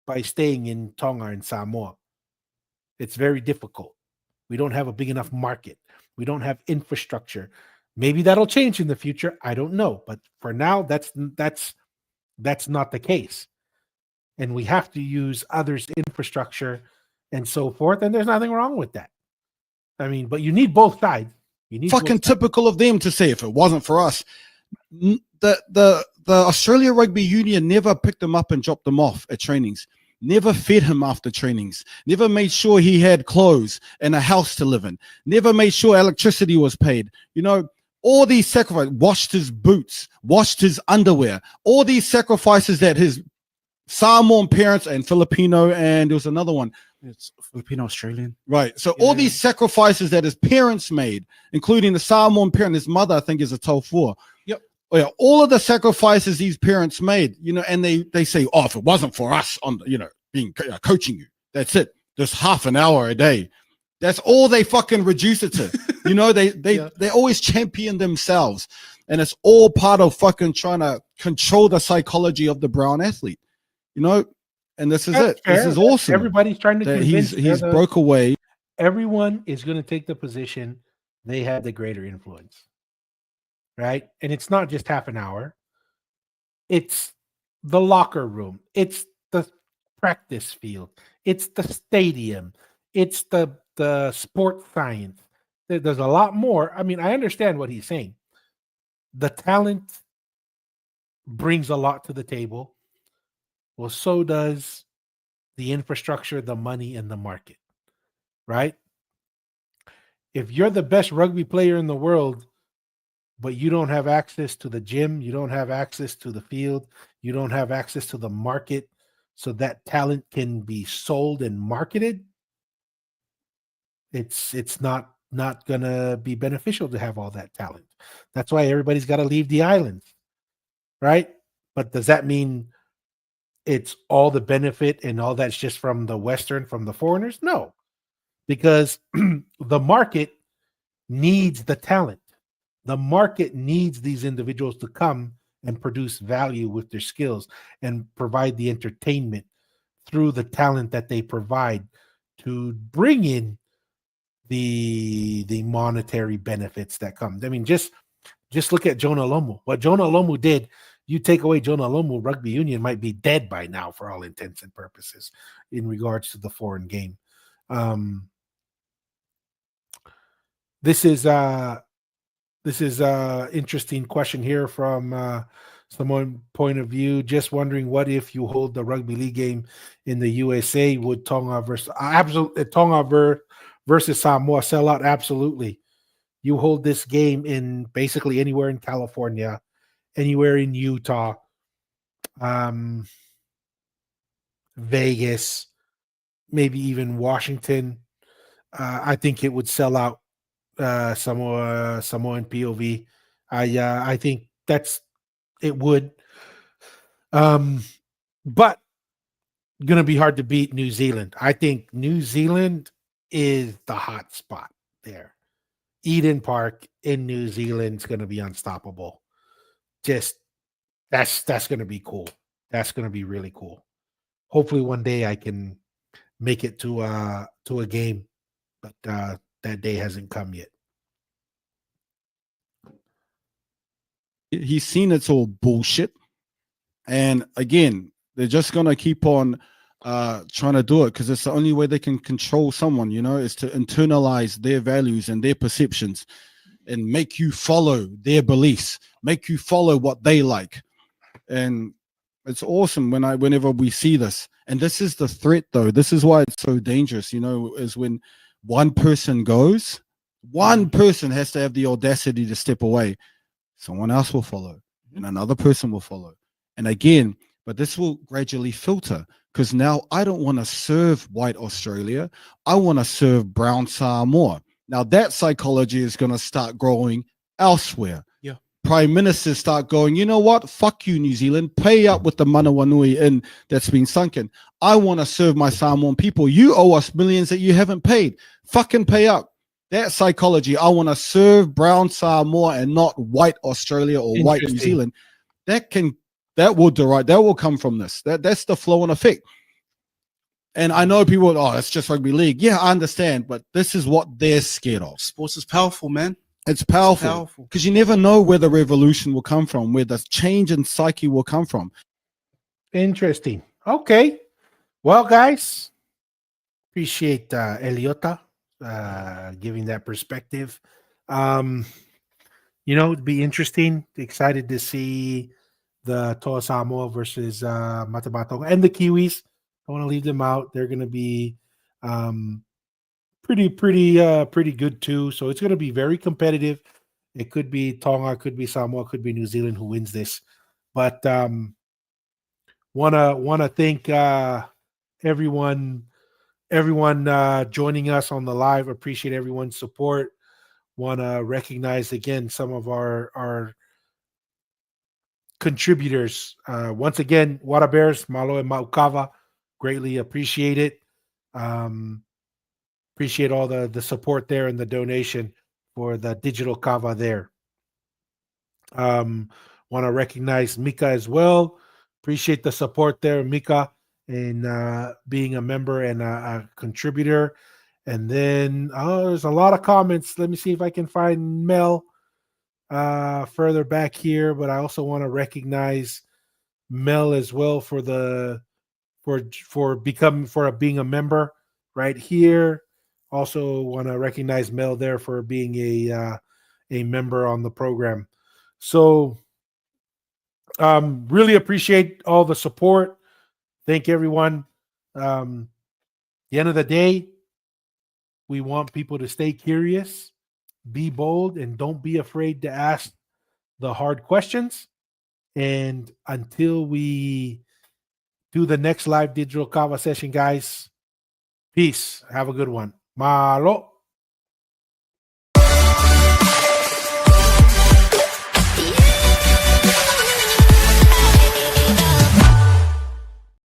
by staying in Tonga and Samoa. It's very difficult. We don't have a big enough market. We don't have infrastructure. Maybe that'll change in the future. I don't know. But for now, that's not the case. And we have to use others' infrastructure and so forth. And there's nothing wrong with that. I mean, but you need both sides. You need Fucking both sides. typical of them to say if it wasn't for us. The Australia Rugby Union never picked him up and dropped him off at trainings. Never fed him after trainings. Never made sure he had clothes and a house to live in. Never made sure electricity was paid. You know, all these sacrifices, washed his boots, washed his underwear, all these sacrifices that his Samoan parents and Filipino, and there was another one. It's Filipino Australian. Right. So all these sacrifices that his parents made, including the Samoan parent, his mother, I think, is a Taufoa. Yep. Yeah, all of the sacrifices these parents made, you know, and they say, oh, if it wasn't for us on, you know, being coaching you, that's it. Just half an hour a day. That's all they fucking reduce it to. You know, they always champion themselves. And it's all part of fucking trying to control the psychology of the brown athlete. You know, and this is That's it. This fair. is awesome. Everybody's trying to that convince he's broke away. Everyone is going to take the position they have the greater influence, right? And it's not just half an hour. It's the locker room. It's the practice field. It's the stadium. It's the sport science. There's a lot more. I mean, I understand what he's saying. The talent brings a lot to the table. Well, so does the infrastructure, the money, and the market, right? If you're the best rugby player in the world, but you don't have access to the gym, you don't have access to the field, you don't have access to the market so that talent can be sold and marketed, it's not going to be beneficial to have all that talent. That's why everybody's got to leave the islands, right? But does that mean it's all the benefit and all that's just from the Western, from the foreigners? No, because the market needs the talent. The market needs these individuals to come and produce value with their skills and provide the entertainment through the talent that they provide to bring in the monetary benefits that come. I mean, just look at Jonah Lomu. What Jonah Lomu did, you take away Jonah Lomu, rugby union might be dead by now for all intents and purposes in regards to the foreign game. This is interesting question here from someone point of view. Just wondering, what if you hold the rugby league game in the USA? Would Tonga versus Samoa sell out? Absolutely. You hold this game in basically anywhere in California, anywhere in Utah, Vegas, maybe even Washington. I think it would sell out Samoan POV. I think it would. But gonna be hard to beat New Zealand. I think New Zealand is the hot spot there. Eden Park in New Zealand is gonna be unstoppable. Just that's gonna be cool. That's gonna be really cool. Hopefully one day I can make it to a game, but that day hasn't come yet. He's seen it's all bullshit. And again, they're just going to keep on trying to do it because it's the only way they can control someone, you know, is to internalize their values and their perceptions and make you follow their beliefs, make you follow what they like. And it's awesome whenever we see this. And this is the threat, though. This is why it's so dangerous, you know, is when one person goes, one person has to have the audacity to step away. Someone else will follow and another person will follow. And again, but this will gradually filter because now I don't want to serve white Australia. I want to serve brown Samoa. Now that psychology is going to start growing elsewhere. Yeah. Prime ministers start going, you know what? Fuck you, New Zealand. Pay up with the mana wanui in that's been sunken. I want to serve my Samoan people. You owe us millions that you haven't paid. Fucking pay up. That psychology, I want to serve brown Samoa and not white Australia or white New Zealand. That will come from this. That's the flow and effect. And I know people, oh, it's just rugby league. Yeah, I understand, but this is what they're scared of. Sports is powerful, man. It's powerful powerful. because you never know where the revolution will come from, where the change in psyche will come from. Interesting. Okay. Well, guys, appreciate Eliota giving that perspective. It'd be interesting. Excited to see the Toa Samoa versus Matabato and the Kiwis. I want to leave them out. They're going to be pretty good too. So it's going to be very competitive. It could be Tonga, could be Samoa, could be New Zealand who wins this. But wanna thank everyone joining us on the live. Appreciate everyone's support. Want to recognize again some of our contributors. Once again, Wara Bears, Malo and Maukava, greatly appreciate it. Appreciate all the support there and the donation for the digital kava there. Want to recognize Mika as well. Appreciate the support there, Mika, in being a member and a contributor. And then there's a lot of comments. Let me see if I can find Mel further back here. But I also want to recognize Mel as well for being a member right here. Also want to recognize Mel there for being a member on the program. So really appreciate all the support. Thank everyone. The end of the day, we want people to stay curious, be bold, and don't be afraid to ask the hard questions. And until we do the next live digital kava session, guys, peace. Have a good one. Malo.